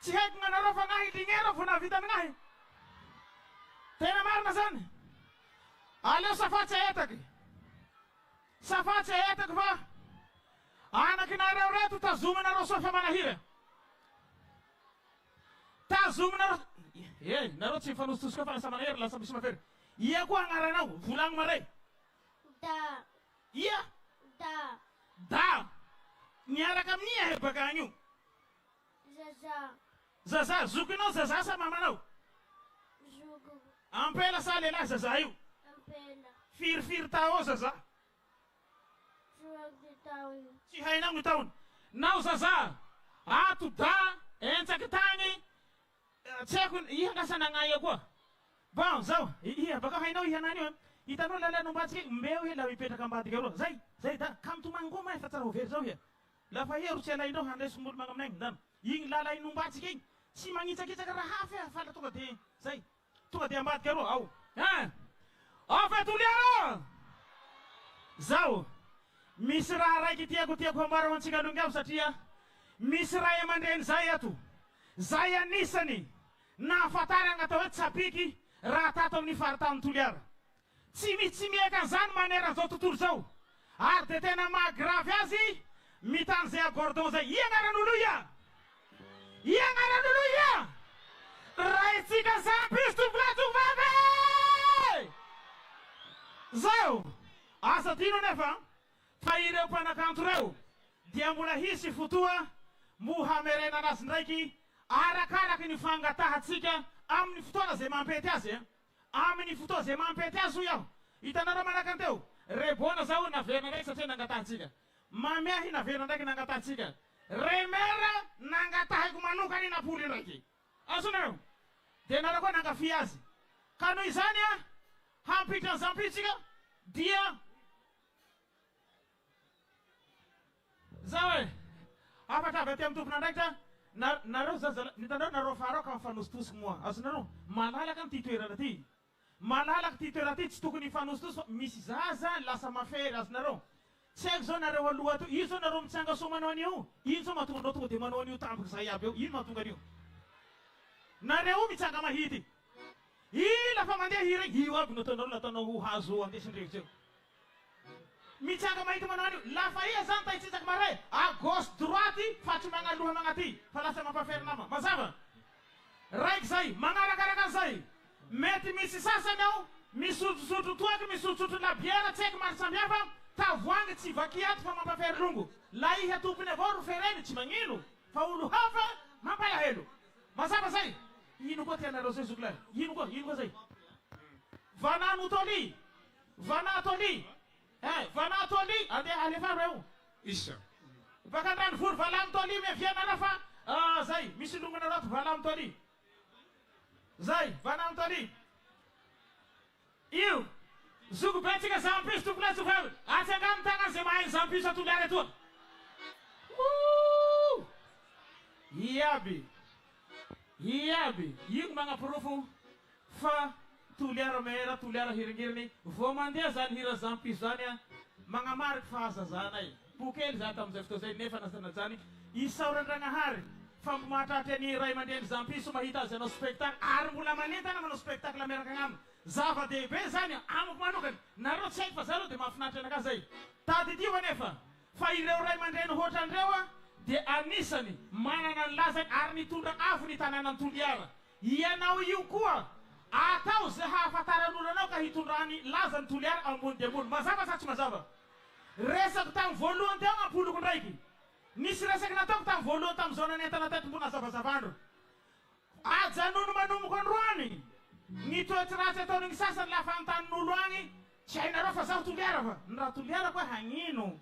Cihek nga narofa ngahi dingero fu na vita ngahi. Tena mar na san. Alo saface etak. Saface etak va. Ana kinara uretu ta zuma na roso fa manahira. Ta zuma na roso. Narot si fanus tuska fa sa manahira la sa bisma fer. Iya ko ngaranau fulang mare. Da. Iya. Da. Nyara kam niya he baganyu. Zaza, zukino zaza sa mama nau. Jugo. Ampela sa lela zazayu. Ampela. Fir tao zaza. Juag de taon. Si hay nang taon. Nau zaza. Atu da ensa ketangi. Cekun iya ka sana ngayo ko. Bang zau. Iya baka hay nau iya nani. Itano lala no batsi mbeu he lawi peta kambati garo. Zai da kam tu mango mai fatar ho ver zau ya. La fa yeru chela indo hande sumut magam neng dan. Ying lalai numbat siking si mangita kita kara hafe fala to gade sai to gade ambat karo au ha afa tuliara zau misra rai kitia kutia kwa mara wanchika dunga satia misra ya manden zaya nisani na fatara ngata sapiki ratato ni fartam tuliara chimi kan zan manera zo tutur zau arte tena ma graviazi mitanzea gordoza yengara nuluya yang ada dulu ya. Raisika sapis tu flatu vabe. Zau. Asa tino nefa. Faire upana kantureu. Diambula hisi futua. Muhamere na nasndaiki. Arakara kinifanga tahatsika. Amni futua zema mpetiase. Amni futua zema mpetiasu yao. Itanara manakanteu. Rebona zau na vena gaisa tena ngatatsika. Mamea hina vena ndaki ngatatsika. Remera nanga tahe kumanuka ni napuli lagi. Asunero. Denara kwa nanga fiazi. Kanu izania. Hampita zampichika. Dia. Zawe. Apa ta betem tu penandakta. Naro zazala. Nitanda naro faro kan fanustus semua. Asunero. Malala kan titu irati. Malala titu irati. Citu ni fanustus. Misi zaza. Lasa mafere. Asunero. Cek zona rewalua tu, iso na rom sanga somanoniu, iso matundo tu demanoniu tampu saya beu, in matungariu. Na reu mi sanga mahiti. La famande hire hiwa bunotono la tono hazu ande sindriu. Mi sanga mahiti manoniu, la faia santa isi sak mare, a gos droiti fatu manga luha mangati, fala sama pa fer nama. Masava. Raik sai, mangara karakan sai. Meti misi sasa nau, misutu tuak misutu la biara cek mar sambiava. Ta voanga tsi vakiat fa mampafer lungu. Lai ha tupine voru fereni tsi mangino. Fa ulu hafa mampaya helu. Masapa sai? Inu ko tena rose sukla. Inu ko sai. Vananu toli. Vanatoli. Vanatoli, ade alefa reu. Isa. Bakandran fur valam toli me viana rafa. Zai, misi lungana rat valam toli. Zai, valam toli. Iu, zugu betika zampis tu place fal. Atengam tangan semain zampis tu lare tu. Iabi. Yung mga purufu fa tuliara mera tuliara hiringirni. Vomandia zan hira zampis zania. Mga mark fasa zanay. Bukel zatam zefto zay nefa na zani. Isauran rangahari. Famata teni Raymond Zampi sumahita zeno spektak ar mula manita na spektak la mereka ngam zava de bezanya amuk manukan narot sek fasalo de mafnata na kasai tadi di wanefa fa ireu Raymond hotan rewa de anisani mana nan lazak arni tunda afni tananan tundiara ia nau yukua atau zeha fatara nuna ka hitunrani lazan tuliar amun demun mazaba sach mazaba resak tang voluan de ngapulu kundaiki Nisira sekna tok tam volo tam zona neta na tet puna sabasabando. Aja nunu manum konruani. Ngito trate to ning sasa la fantan nuluangi. China rafa sa tuliara fa. Nra tuliara kwa hangino.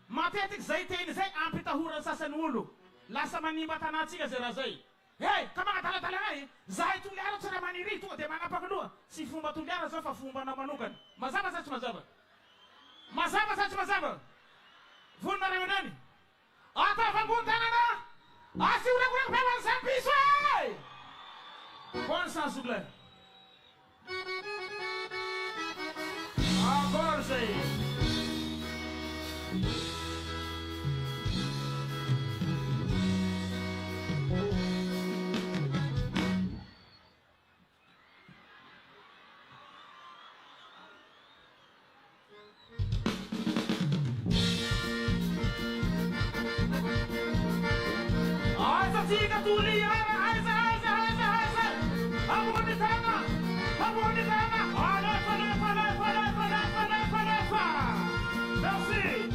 Matetik zaite ni zai ampita hura sasa nulu. La samani batanachi ga zera zai. Hey, kama katala tala ai. Zai tuliara tsara maniri tu de manga pakadua. Si fumba tuliara sofa fumba na manukan. Mazaba sa mazaba. Mazaba sa mazaba. Vuna remedani. Apa pembuntangan dah? Asih udah pelan sampai selesai. Konsa sudah. Agor sih. Jika tuliara haisa Abu di sana Alefa Merci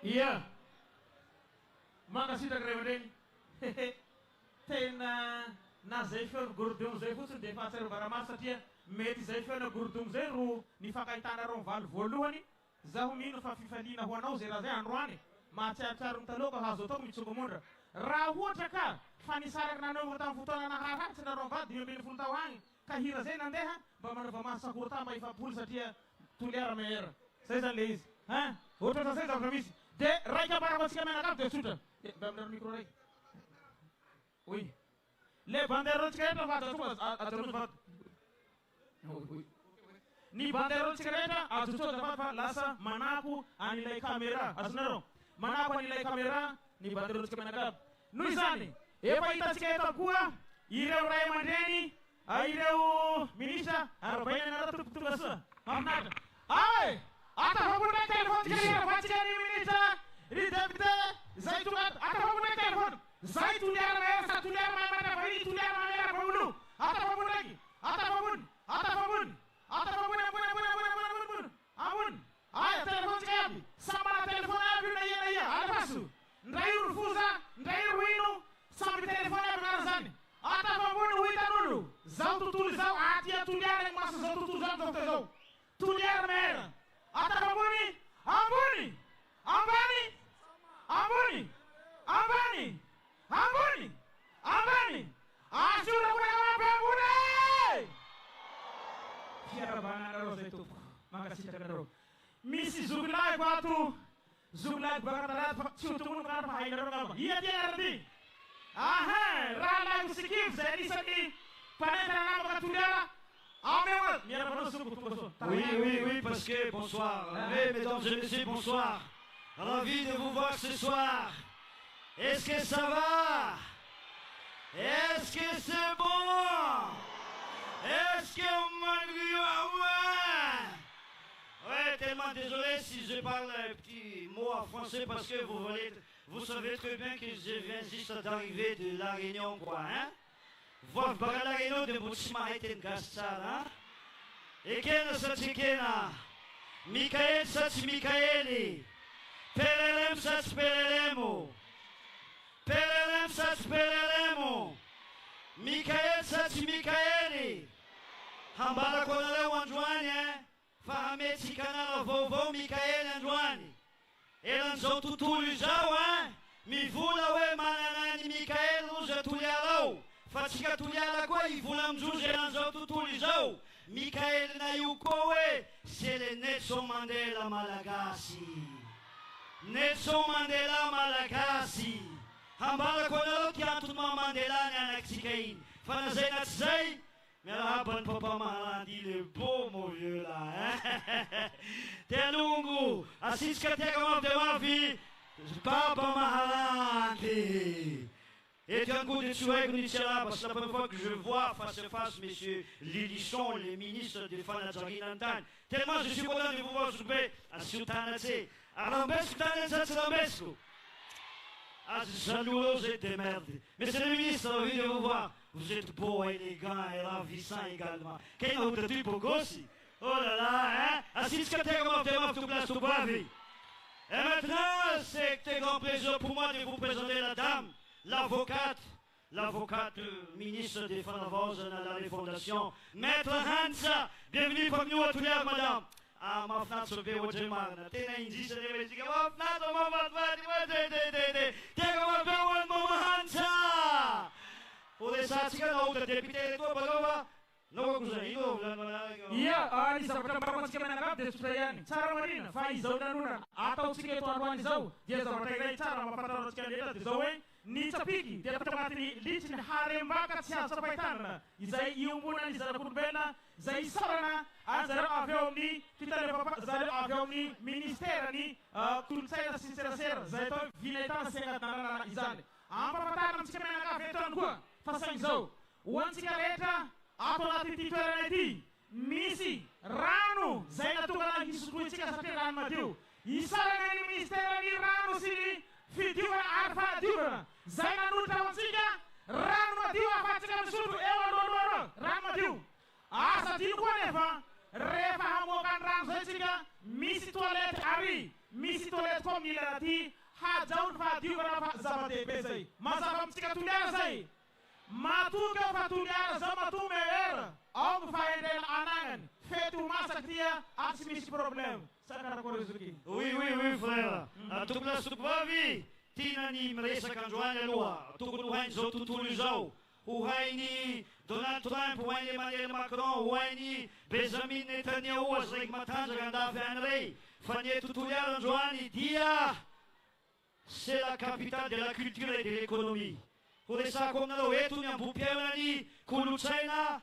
Iya. Makasih tak remen. Tena na zay feo gurdum zay fotsiny de fa tsarobara satria mety zay feo na gurdum zay ro nifakahitana reo valo voalohany zaho mino fa fifaliana ho anao zay raha zay androany mahatsiarotsiaro mitaloko hazo atao mitsongo mondra raha ohatra ka fa nisaraky nanao tamin'ny fotoana naharatsy na rovady 2020 tao agny ka hira zay nandeha mba manova masakoro ta mba ifapolo satria toliara mehera zay zany le izy ha ohatra zay zavatra misy de raika ambarakoantsika menakavy de tsotra mba aminaro micro raiky oui le banderotsika rehetra fa ajatsonga vato ny banderotsika rehetra ajotsonga vato fa lasa manako an'ilay caméra azonareo manako an'ilay caméra ny banderotsika menakavy noho izany efa hitatsika eto koa ireo ray aman-dreny ireo ministra arabaina naratra tonga soa mafinaritra ay atafamboninay telefôny vatsika ny ministra ry député zay tonga atafamboninay telefôny zay toliara maherasa toliara mamana vahiny toliara mamera vaolo atafambony raiky atafambony atafambony atafambony ambony ambony aya telefôntsika iaby samana telefôny aby io na ia na ia alafaso ndray io rofoza ndray io roino samby telefôny aby nara zany atafambony ho hitan'olo zao tontolo zao atia toliara ny maso zao tontolo zao zao zao toliara mahera atafambony ambony ambany ambony ambany ambony ambany asura kuna mapambune fiarabanareo zay tompo mankasitrakanareo misy zokilahy ko ato zokilahy bakatarady fa tsy ho tomono kana fa hainareo ngamba ia ty arady aha raha lahy ko sikivo zay anisan'ny mpanentana namaka toliara ameoa miarabanao soko tonga soa Oui, parce que bonsoir. Oui, mesdames et messieurs, bonsoir. Ravi de vous voir ce soir. Est-ce que ça va? Est-ce que c'est bon? Est-ce que malgré ouais, tellement désolé si je parle un petit mot en français parce que vous savez très bien que je viens juste d'arriver de La Réunion, quoi, hein? Voir La Réunion de Moutsima et Tengassar, hein? Ekena Satsikena, Mikael Sats Mikaeli, Pelelem Sats Pelelemo, Pelelem Sats Pelelemo, Mikael Sats Mikaeli, Hambala Konale Wanjwane, Fahameti Kanala Vovo Mikael Anjwani, Elanzo Tutulu Jawa, Mivula We Mananani Mikael Uja Tulialo, Fatika Tuliala Kwa, Ivulam Juge Elanzo Tutulu Jawa. Mikael Nayukowe, c'est le Nelson Mandela Malagasy. Nelson Mandela Malagasy. Hambala Konalo Kiantuma Mandela Nanaksikain. Fanazay Natsay, mais là, bonne papa Malandi, le beau mon vieux là. Hein? Telungu, Asiska Tegama de ma vie, Papa Mahalandi. Et un coup de souhait, parce que la première fois que je vois face à face M. Lilisson, le ministre des Fanazarilantan, tellement je suis content de vous voir souper à Sultanatse, à Lambesco, à Lambesco. Ah, salut, vous êtes des merdes. Monsieur le ministre, envie de vous voir. Vous êtes beau, élégant et ravissant également. Quel est votre type au gossi? Oh là là, hein? Assiste que t'es comme tout place tout bravi. Et maintenant, c'est un grand plaisir pour moi de vous présenter la dame. L'avocate ministre des Fanavoz à la Fondation, Maître Hansa, bienvenue parmi nous à tous les madame. Ah, ma fnat se fait au Gemar, t'es un indice de l'évêque, ma fnat, ma Hansa. Pour les satsikas, on a député de toi, Bagova. No, iya, ali sabta barang sikit menangkap dia sudah yani. Cara marina, faiz zau dan nuna. Atau sikit tuan wani zau, dia zau berkaitan cara mempertaruh sikit dia di zau ni sapiki. Dia pertama ini licin harem bakat siapa paitan. Izai iumbunan izara kurbena, izai sarana, azara aviom ni kita lepas azara aviom ni minister ni tunsai sincera, zai to viletan sengat nana izan. Apa pataran sikit menangkap veteran gua, fasang zau. Wan sikareta. Ato natin titoerana ity misy rano zay natokana hisotrontsika satria rano madio isarana ny ministera ny rano sy ny fidiovana ary fahadiovana zay nanotra antsika rano madio afatsika misotro eo aloaloaloa rano madio asa tino koa nefa rehefa hamoaka ny rano zay tsika misy toilette ary misy toilette koa milana ty hajao ny fahadiovana zava-dehibe zay mazava amitsika toliara zay matuga fatuliara zao matume era ao faendela anangan fetu masak dia asmisi problem sakara korezuki Oui, frère. A tout place tout bavi. Tinani mresa kanjwana loa. Tukunu hain zo tutulu zao. Uhaini Donald Trump, uhaini Emmanuel Macron, uhaini Benjamin Netanyahu, asrek matanja ganda fenrei. Fanye tutuliara njwani dia. C'est la capitale de la culture et de l'économie. Kuresa kom nalo eto nyambupiaonany kolotsaina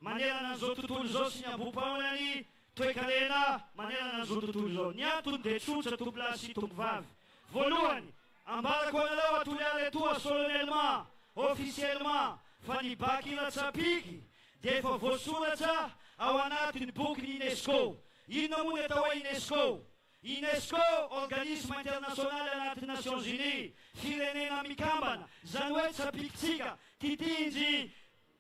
manerana an'izao tontolo izao sy nyambupaonany toe-kalena manerana an'izao tontolo izao. Ny antony dia tsotra tompolahy sy tompivavy. Voalohany, ambarako anareo atoliara etoa solennellement, officiellement fa ny baky Latsapiky dia efa voasoratra ao anatin'ny boky UNESCO. Inona moa ny atao hoe UNESCO? UNESCO, organisme international anatin'ny Nations Unies, firenena mikambana, zany hoe tsapikitsika, titindry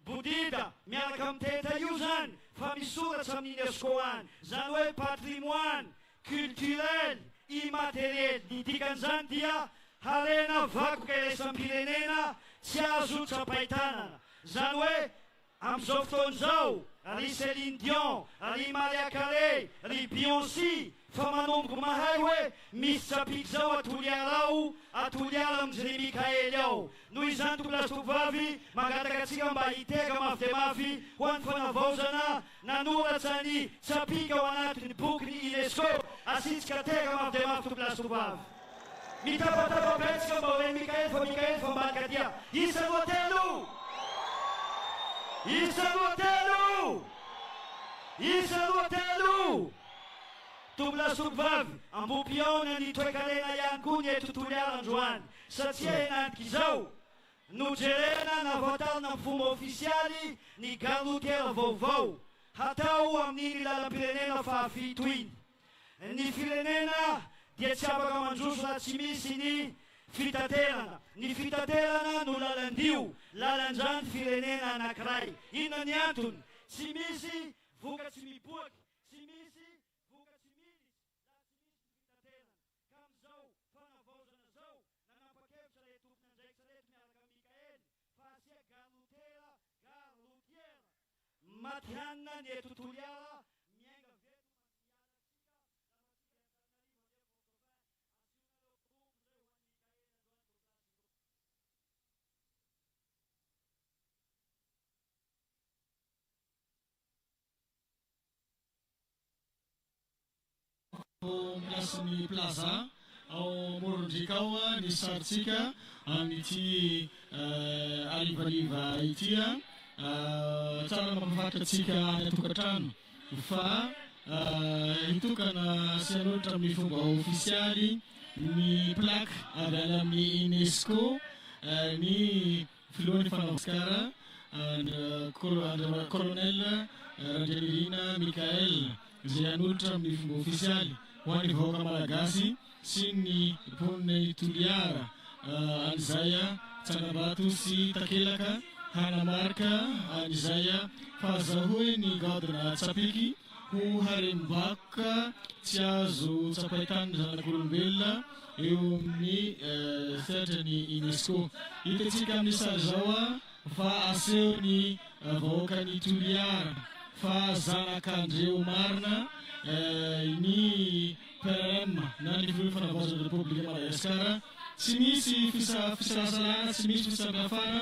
bodida, miaraka amin'ny teta io zany, fa misoratra amin'ny UNESCO any, zany hoe patrimoine culturel immatériel. Ny dikan'izany dia harena vakoka iraisam-pirenena tsy azo tsapahitanana. Zany hoe amin'izao fotoan'izao, ry Céline Dion, ry Mariah Carey, ry Beyoncé, fa manomboka mahay hoe misy tsapiky zao atoliarao, atoliara amin'izay Mikaely ao. Noho izany tokolasy tovovavy mangataka antsika mba hiteka mafy dia mafy ho an'ny fanavaozana nanoratra ny tsapika ao anatin'ny boky UNESCO. Asitsika teka mafy dia mafy tokolasy tovovavy. Mitapatapa betsika mba hoe Mikaely fa mbanika dia. Isa roa telo! Isa roa telo! Isa roa telo! Tokolasy tovovavy, ambom-piaona ny toekarena ihany koa ny tontolo androany. Satria enantika izao no jerena navatarina amin'ny fomba ofisialy ny gare routière vaovao hatao amin'ny lalam-pirenena fahafito iny. Ny firenena dia tsy afaka mandroso raha tsy misy ny fitaterana. Ny fitaterana no lalandio, lalandrany firenena anankiray. Inona ny antony? Tsy misy vokatsy miboaky, tsy misy vokatsy militsy, laha tsy misy fitaterana. Ka amin'izao fanavaozana zao, nanapa-kevitra ilay tompona andraikitra reto miaraka amin'ny Mikaely fa asia gare routière matihanina ny tontolo iara miainga veto Plasy plaza ao Morondrika ao ny saritsika amin'ity arivariva ity tsara mampafatra atsika any an-tokantrano fa hitokana sy hanolotra amin'ny fomba ofisialy ny plaque avy any amin'ny UNESCO ny filohan'ny fanavaskara colonel Rangelirina Mikael izay hanolotra amin'ny fomba ofisialy ho an'ny vahoaka malagasy sy ny mponina toliara an'izay tsangambato sy takelaka hanamarika an'izay fahazahoe ny gadona tsapiky ho harem-bakoka tsy azo tsapahitany zanak'olombelona eo amin'ny fetrany UNESCO. Hitantsika amin'ny sary zao fa aseho ny vahoaka ny toliara fa zanak'andreo marina ny PRM na ny filohan'ny fanavaozana Repoblika Madagasikara tsy misy fisalasarana, tsy misy fisamiafana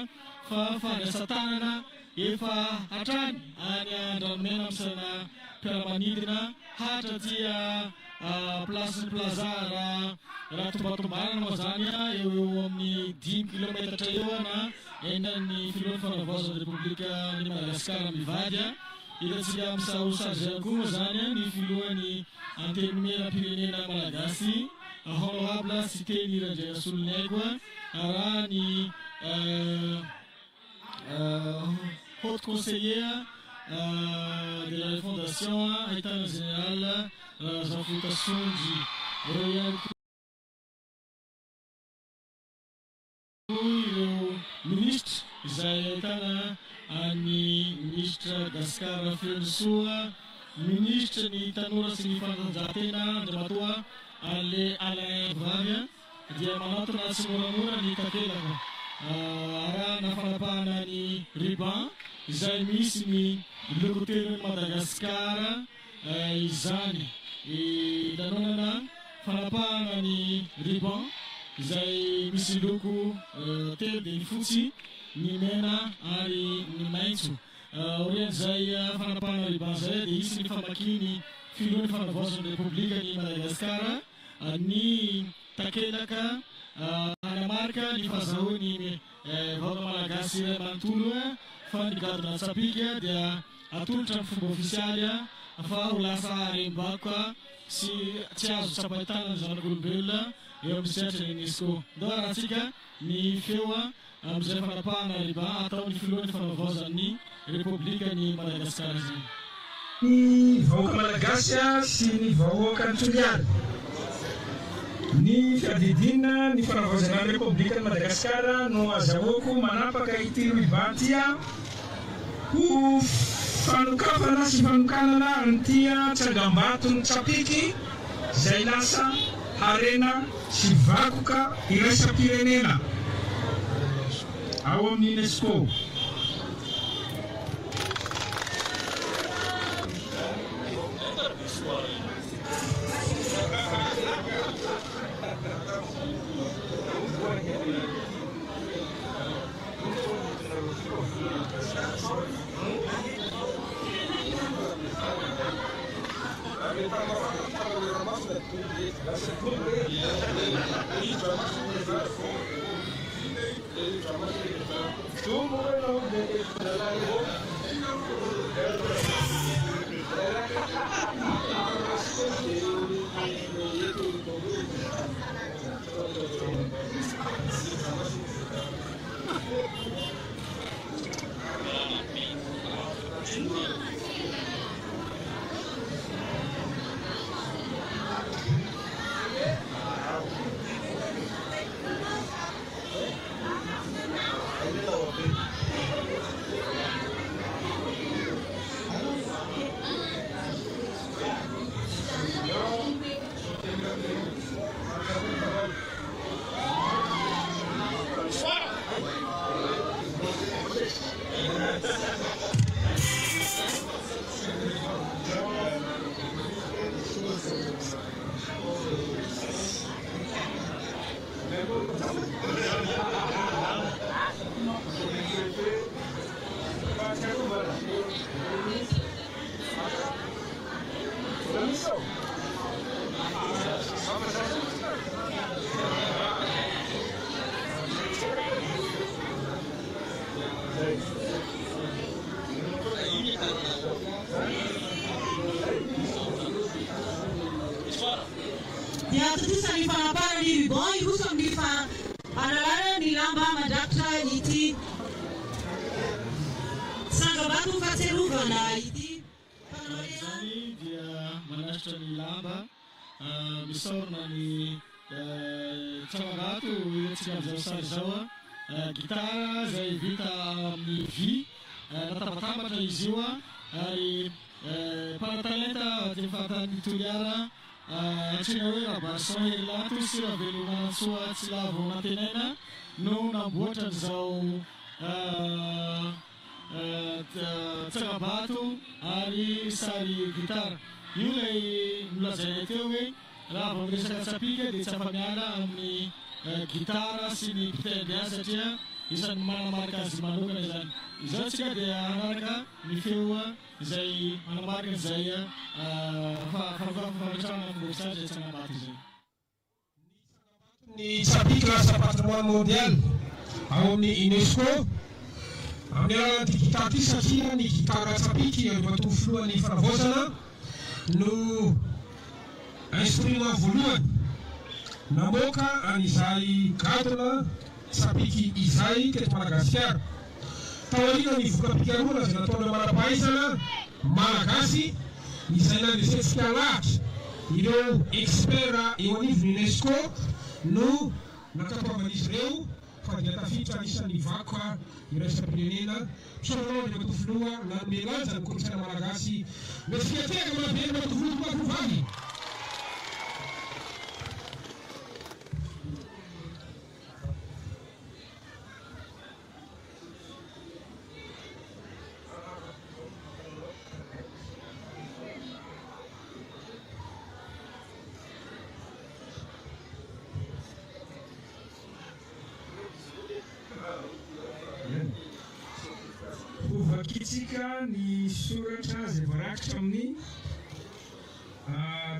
fa fandraisa tanana efa hatrany any Andranomena amsana mpiara-manidina hatratia place plaza raha tombatombarana moa zany eo amin'ny 10 kilometatra eo na enany filohan'ny fanavaozana Repoblika ny Madagasikara mivady. Hitantsika amin'ny sary koa zany ny filohan'ny antenimera-pirenena malagasy honorable cité ny Randrianasolonay raha ny haute conseillère de la fondation ahitana général Jean-Philippe Sondry ireo ministre izay ahitana ny ministre Gaspard Feosoa, ministre ny tanora sy ny fanatanjahantena Andriamatoa Alain Vavia dia manatona sy moramora ny takelaka arahana fanapahana ny ruban izay misy ny loko telo ny Madagasikara izany itanonana fanapahana ny ruban izay misy loko telo dia ny fotsy, ny mena ary ny maitso. Orian'izay fanapahana ruban zay dia isy ny famakiny filohan'ny fanavaozana Repoblika ny Madagasikara ny takelaka hanamarika ny fahazahoany vahoaka malagasy iray manontolo fa ny gadona tsapika dia atolotra amin'ny fomba ofisialy fa ho lasa harem-bakoka sy tsy azo tsapahitana ny zanak'olombelona eo amin'ny sehatry ny UNESCO. Ndao rahantsika ny feo amin'izay fanapahana Liban ataony filohan'ny fanavaozan'ny Repoblikan'i Madagasikara zany. Ny vahoaka malagasy sy ny vahoaka antoliary ny fiadidina ny fanavaozana ny Repoblikan'i Madagasikara no azahoako manapaka ity Liban tia ho fanokafana sy fanokanana an'tia Tsangambaton'ny Tsapiky izay lasa harena sy vakoka iraisam-pirenena ao amin'ny UNESCO. Dia tetusan di Fanapara di Boy Husam di Fan Analara di Lamba Madakta iti Sangabatu Fateruvana iti Zani dia manastra ny lamba misaorina ny Tsangabatu ilatsika amin'izao sary zao gitara izay vita amin'ny vy natabatambatra izy io ary paratalenta dia fahatan'ny toliara antsena hoe rabarison herilato sy ravelona soa tsy lavo natenaina no namboatra an'izao Tsangabatu ary sary gitara io lay nolazaina teo hoe raha vao miresaka Tsapika dia tsy afa-miala amin'ny gitara sy ny mpitendry azy satria isan'ny manamarika azy manokana izany. Izao tsika dia hanaraka ny feo izay manamarika izay fametrahana amin'ny resazy Tsangabatu izay. Ny Tsapiky lasa patrimoine mondial ao amin'ny UNESCO amin'ny alalan'ity gitara ity satria ny gitara Tsapiky alohan'ny filohan'ny fanavaozana no instrument voalohany namoaka an'izay gadona Tsapiky izay teto Madagasikara. Taoriana ny voka-pikaroana izay nataony manam-pahaizana malagasy izay nandresetsika lahatra ireo expert eo anivon'ny UNESCO no nakatoavan'izy ireo fa dia tafiditra anisan'ny vakoka iraisam-pirenena misaoranao dia matofiloha nanome lanja ny kolotsaina malagasy mesiateka manaveny matofilo tovavy. Vakitsika ny soratra izay voarakitra amin'ny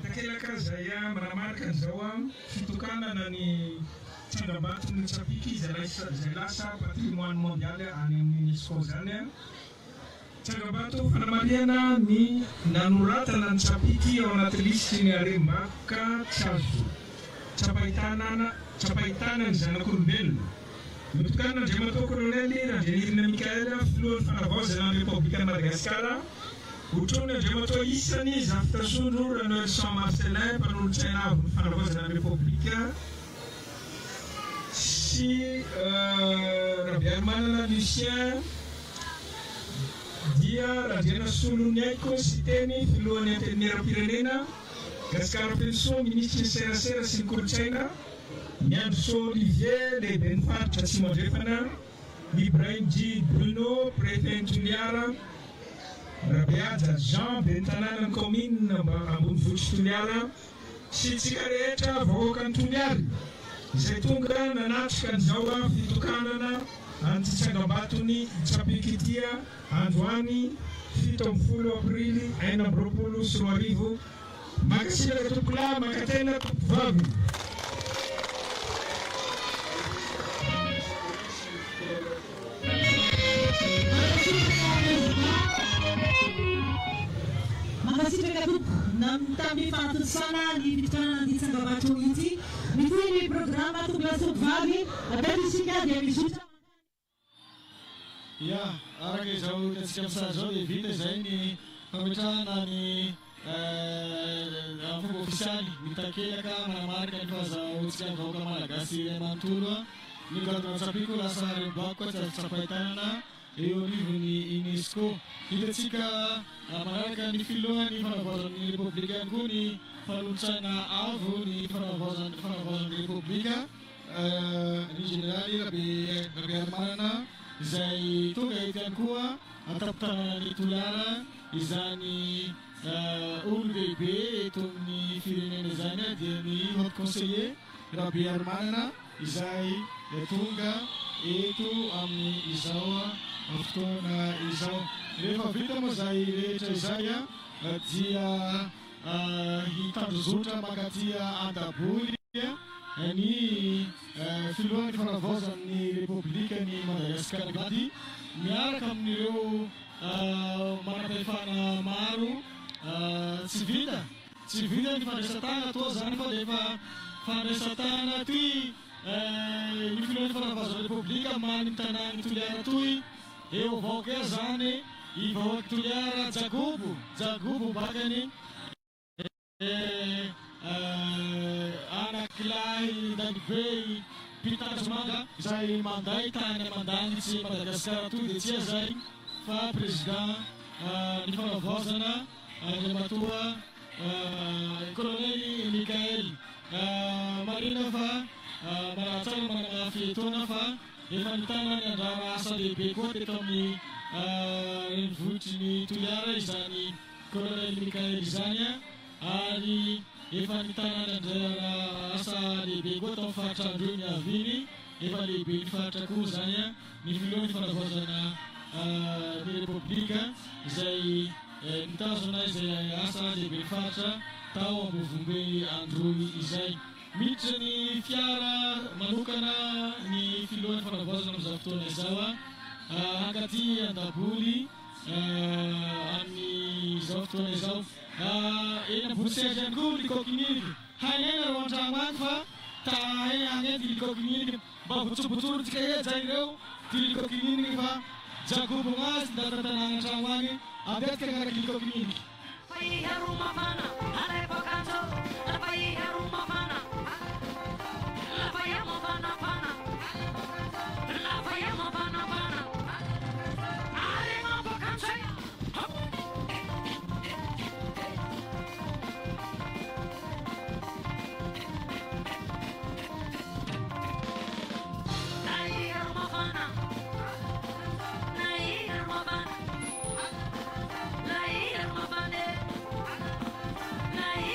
takelaka izay manamarika an'izao fitokanana ny Tsangambaton'ny Tsapiky izay lasa patrimoine mondial any amin'ny UNESCO zany. Tsangambatu fanamariana ny nanoratana ny Tsapiky ao anaty listy ny harem-bakoka tsy azo tsapahitanany zanak'olombelona Nutokana na Andriamantoa Kolonely Nandrinirina Mikaela filohan'ny fanavaozana ny Repoblikan'i Madagasikara hotrony Andriamantoa isany Zafitasondro Ranoel San Marcelin mpanolotsaina avy ny fanavaozana ny Repoblika sy Rabiarimanana Lucien dia Randriana Solony Aiko sy teny filohan'ny antenimieram-pirenena Gaspard Pelson ministre ny serasera sy ny kolotsaina Miandro Olivier lehibe ny faritra Atsimo andrefana Ibrahim G Bruno préfet Toliara Rabeaja Jean ben'ny tanàna ny commune ambony vohitry Toliara sy tsika rehetra vahoaka ny Toliary izay tonga nanatrika an'izao fitokanana antsitsangam-batony Tsapikitia Androany 17 aprily 2024 makasiraka tokola makatena tokovavy Makasih Kak nam kami patut sana di Bidana di Sanggabatu iti ini program atau besok vali ada di sini dia bisa. Ya, arah ke jauh ke siap saja di video saya ini pembicaraan ini official minta kira kan marka itu jauh siap kau kemana kasih mantura ni kalau sampai kula sehari bakwa sampai tanah ni UNESCO kita jika mereka di filohan di fanavaozan ni Republikan kuni falutsana avu ni fanavaozan Republika ni generali Rabiarimanana izay tonga itiany koa atapitana ny Toliara izany olo lehibe eto amin'ny firenena izany dia ny haute conseiller Rabiarimanana izay tonga eto amin'ny izao fotoana izao rehefa vita moa zay rehetra izay dia hitandrozotra makatia Antaboly ny filohan'ny fanavaozan'ny Repoblikan'i Madagasikara gady miaraka amin'ireo manam-pahefana maro tsy vita ny fandraisantana toa zany fa lefa fandraisantana toy ny filohan'ny fanavaozan'ny Repoblika many tanàny Toliara toy eo avao kea zany i vahoaky Toliara Jagobo bakany anakilahy Dalibey Pitandromanga izay manday tany amandanitsy Madagasikara toy dia tsy zay fa président ny fanavaozana Andriamatoa Kolonely Mikael marina fa manatsara manana fietoana fa efa nitana ny andrara asa lehibe koa teto amin'ny renivohitry ny Toliara izany Kolonely Mikael izany ary efa nitana ny andrara asa lehibe koa tao amin'ny faritra andreo ny aviny efa lehibe ny faritra koa zany ny filohan'ny fanavaozana ny Repoblika izay nitazona izay asa lehibe ny faritra tao ambovombe androy izay miditra ny fiara manokana ny filohan'ny fanavaozana amin'izao fotoana izao hankaty Antaboly amin'izao fotoana izao eny ambosesy ihany koa likokininiky hainena reo an-tragno any fa tahe agny ty likokininiky mba votsobotsoritsika eza ireo ty likokininiky fa Jagobo gnazy ndatantanagna an-tragno agny abetika agnarak likokininiky Nah,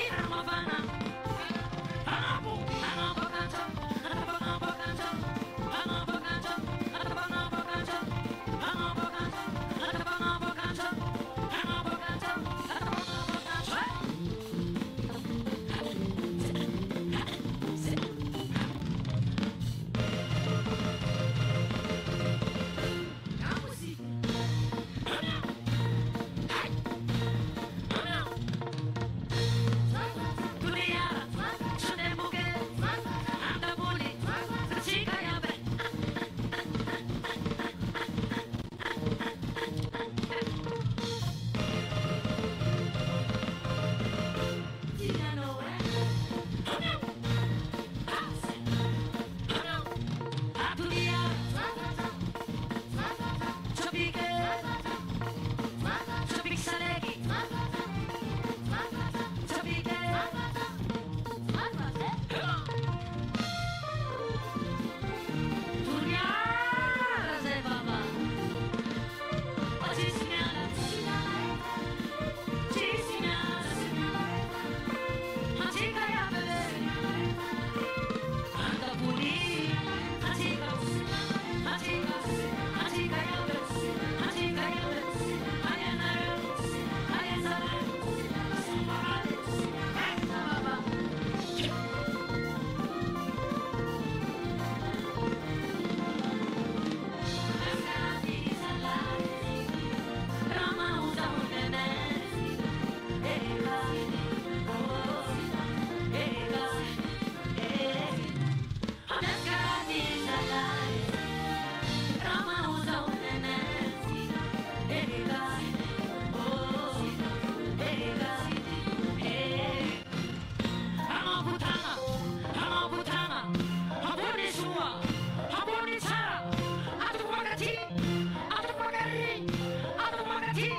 mati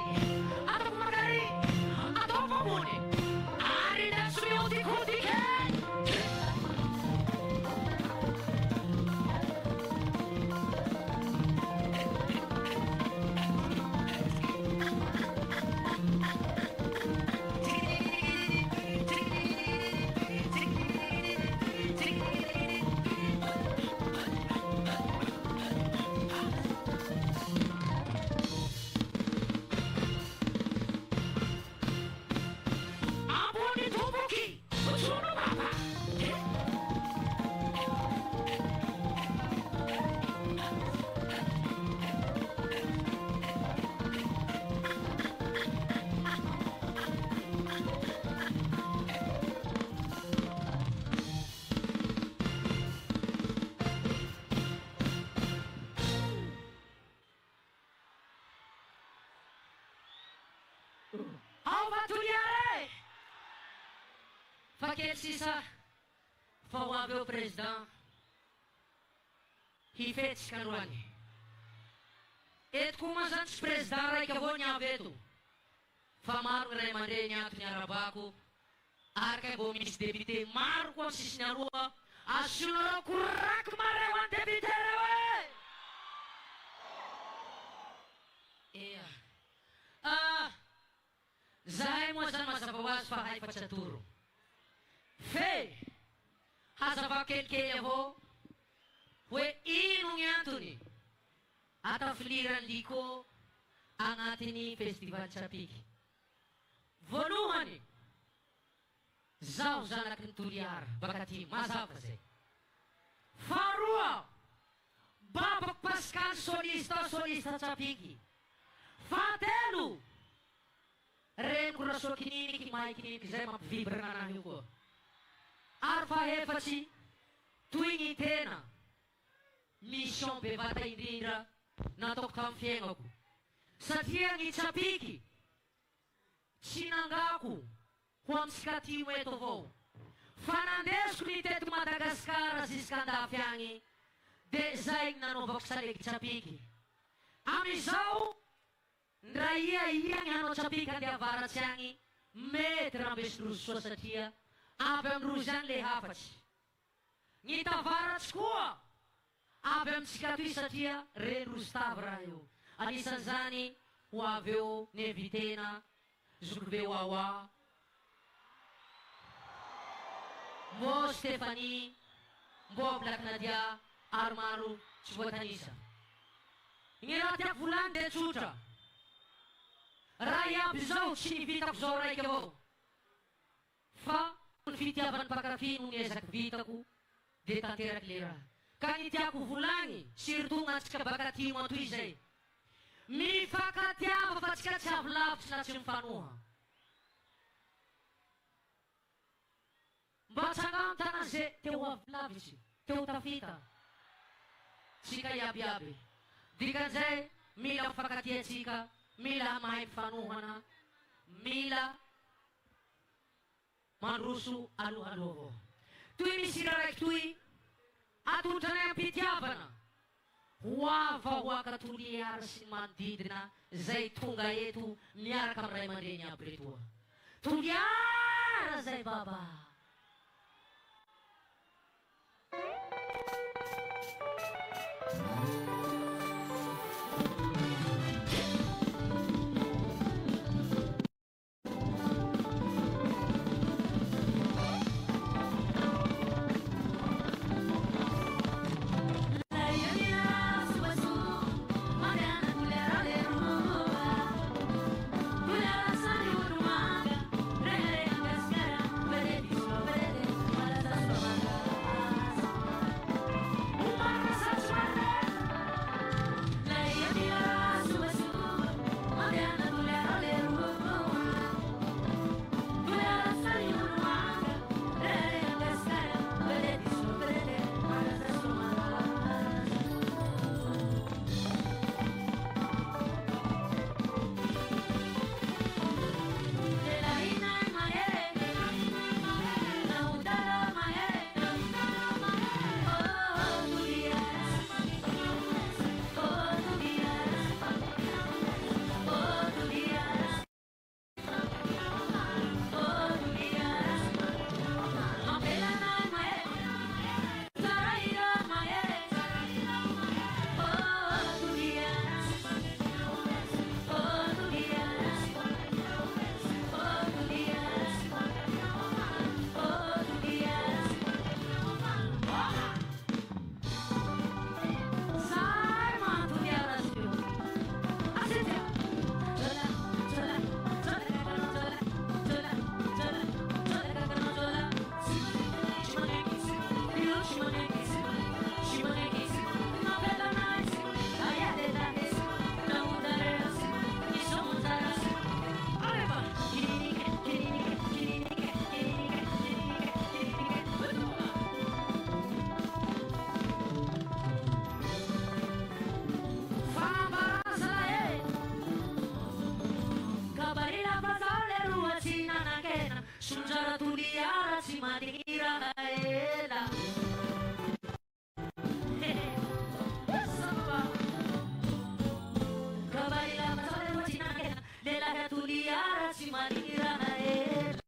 atau magari atau apapun. Hari dan suyo dikutikan. Sisa fawabe o president hifet kanwani et kumasan president rai kavonya vetu famar rai mandenya tunya rabaku arkai bomis debite mar ko sisnarua asunara kurak marewan debite rewe iya zai mo san masabawas fa hai pacaturu Fe, hasabakel keyevo, we inung yantuni, ata filiran liko ang atini festival Chapiki. Voluhani, zau zana kentuliar bakati masapase. Farua, babak paskan solista Chapiki. Fatelu, ren kuraso kinini kimai kinini kizay mapvibrangan ko. Arfa hefaci tuingi tena mission bevata indira na toktam fiengaku satiang Chapiki sinangaku huam skati wetovo Fernandes Komitetu Madagaskar ziskanda fiangi de zaing na novoksale Chapiki amizau ndraia yang hano Chapiki dia varat siangi metra besruswa satia abem ruzan lehafach ngita varat skua abem sikatui satia re rustavrayo anisan zani waveo nevitena zurvewawa mo Stefani mo Black Nadia Armaru Chbotanisa ngiratiak bulan de sutra raya bizau chini vitak zorai kevo fa fitiavan pakafi nungezak vitaku de tanterak lera kanitiaku vulangi sirtungan ska bakati mo tuizai mi fakatia fatska chavlap na chimfanuha bachangam tanase tewa vlavici teu tafita sika yabiabe dikanzai mila fakatia sika mila mai fanuhana mila manrusu alu-aluho. Tui misirarek tui, atu tanayang pitiabana. Huava waka tuliar simandidna, zay tunga yetu, miar kamray mandenya pritua. Tuliar zay baba. matikira ela kabaila masale wajinake lela katuliara si matikira ela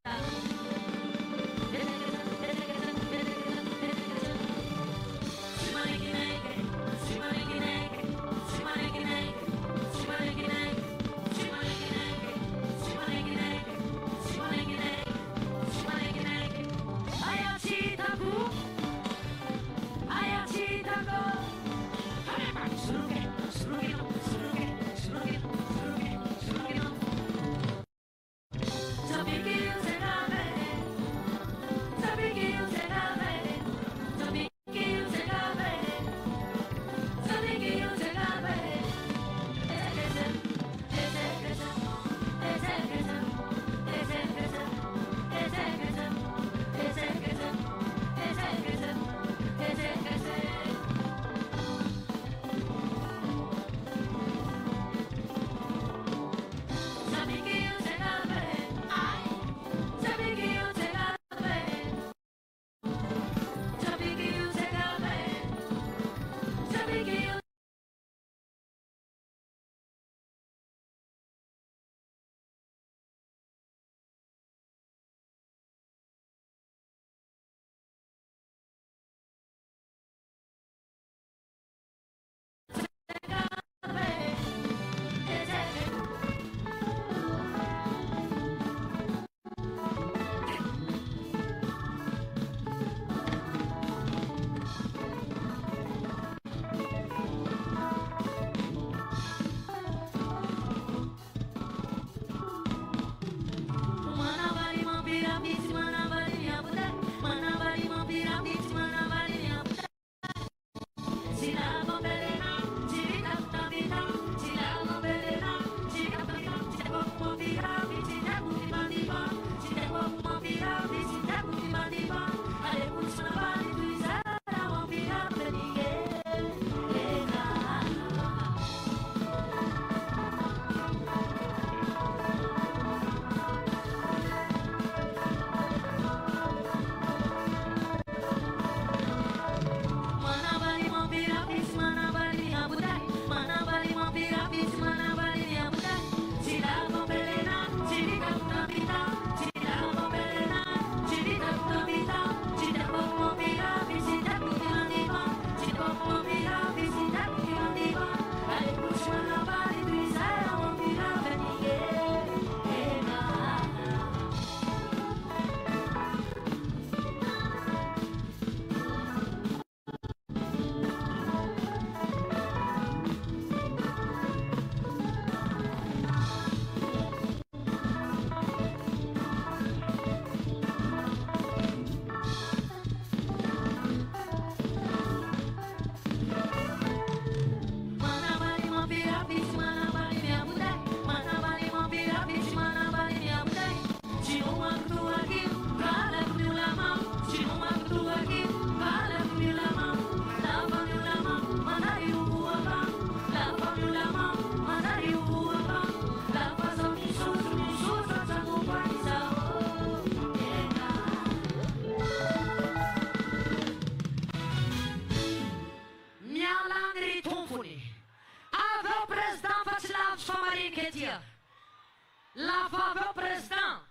Lavava president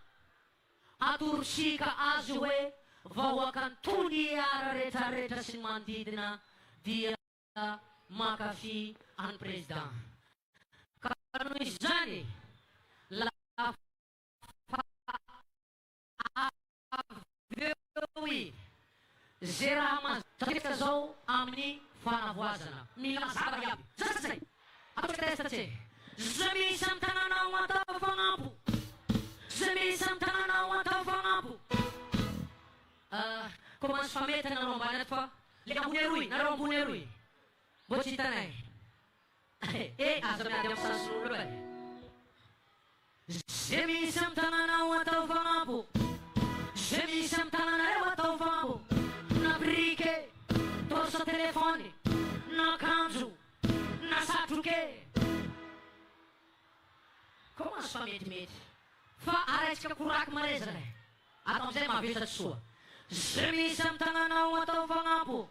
atursika azy hoe vahoakan toliara rehetrarehetra sy ny manodidina dia makafy any president. Ka noho izany avy zay raha mazaka zao amin'ny fanavoazana mila mazava iaby zay atotesatse zay misy amin'ny tananao atao fagnampy zay misy amin'ny tananao atao fagnampy commence fa mety nareo ambany ato fa leka ambony aroy nareo ambony aroy mbô tsy hitanay aza miady amin'ny sason'olo e zay misy amin'ny tananao atao fagnampy zay misy amin'ny tananareo atao fagnampy na brike torsa telefony na kanjo na satroke commence fa metimety fa araitsika koraky marezana atao amizay mahavesatry soa Semisam tanganao atao fagnapo,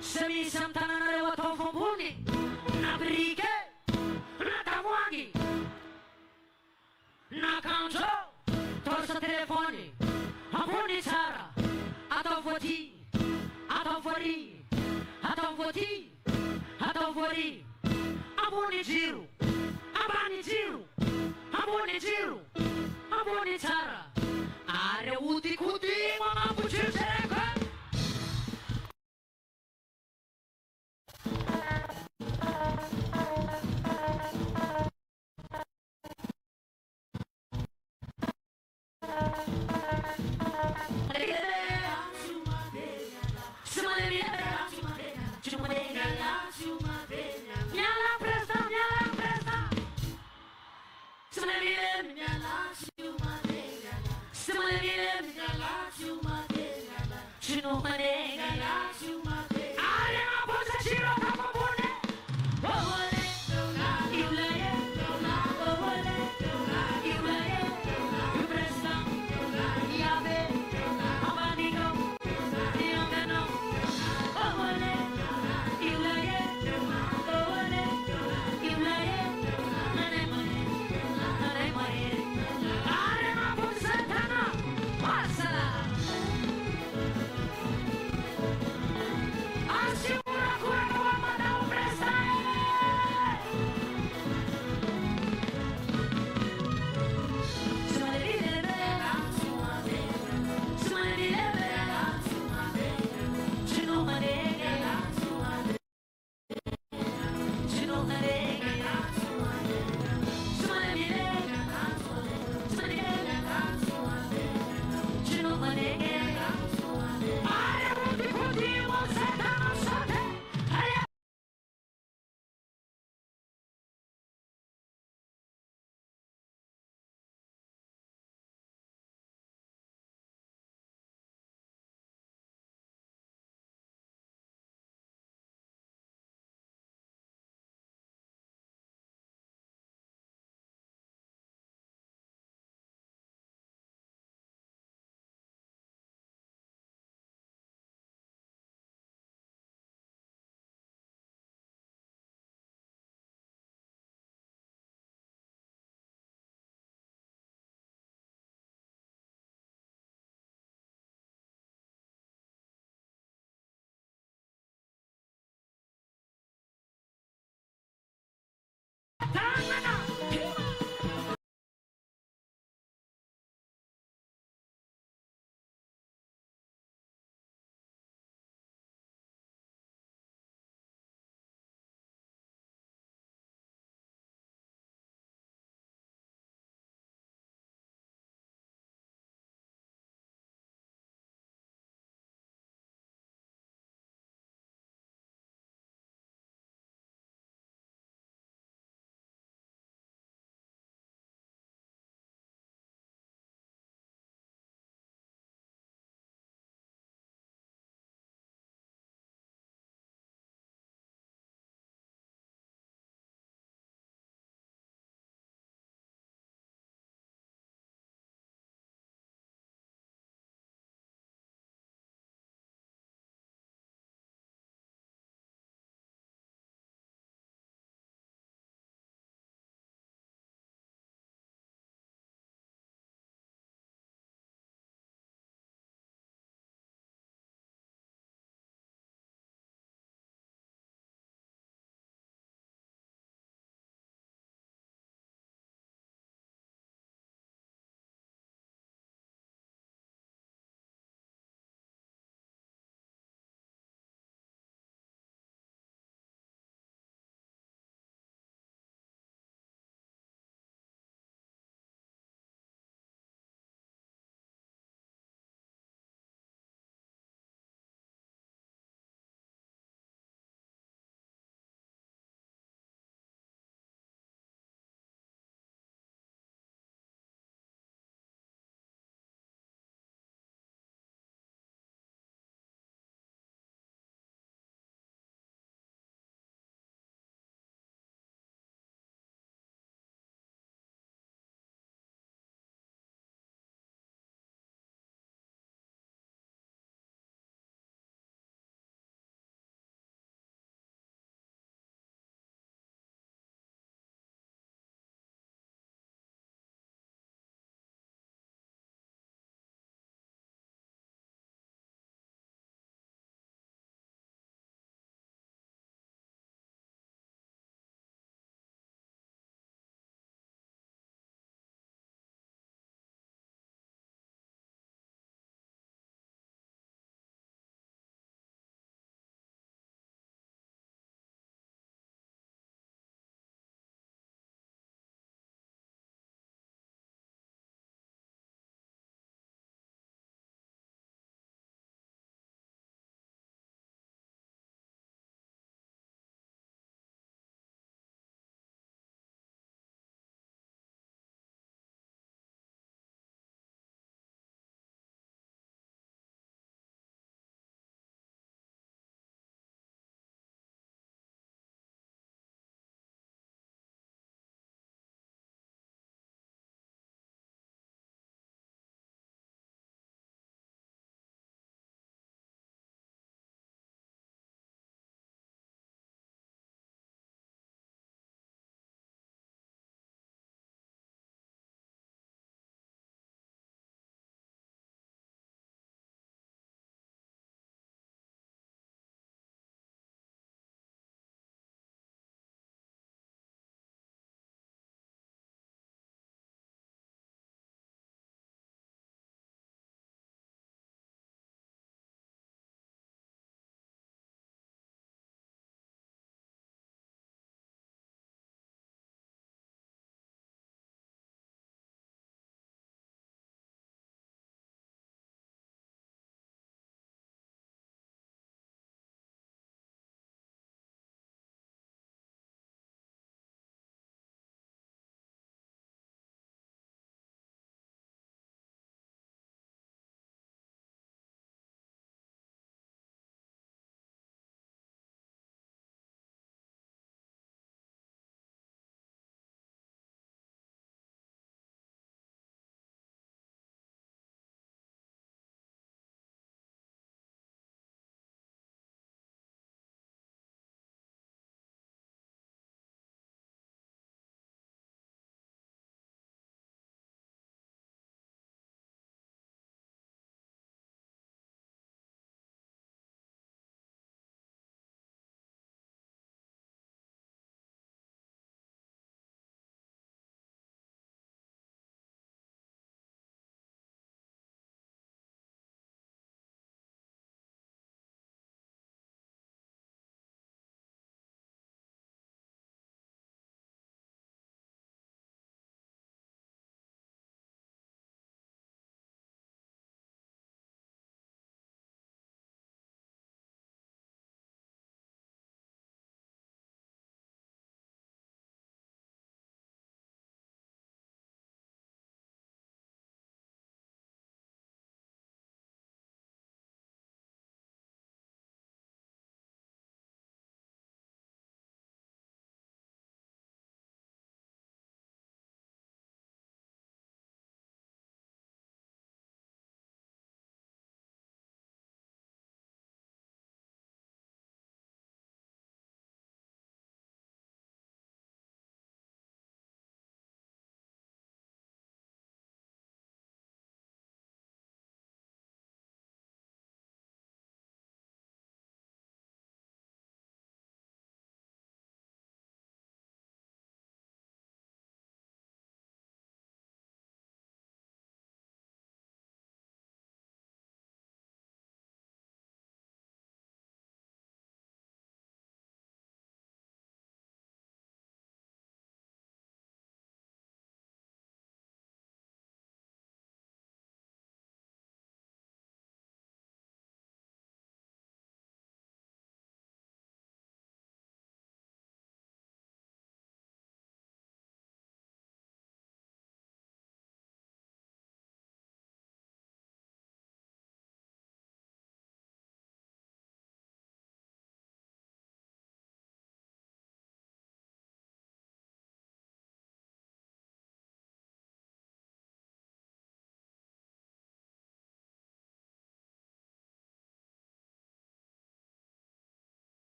semisam tanganareo atao fambony, na brike, na tavoahangy, na akanjo, torsa telefony, ambony tsara, atao voaty, atao voary, atao voaty, atao voary, ambony jiro, ambany jiro, ambony jiro, ambony tsara. Are uti-kuti mga putsirsereka. Sino manega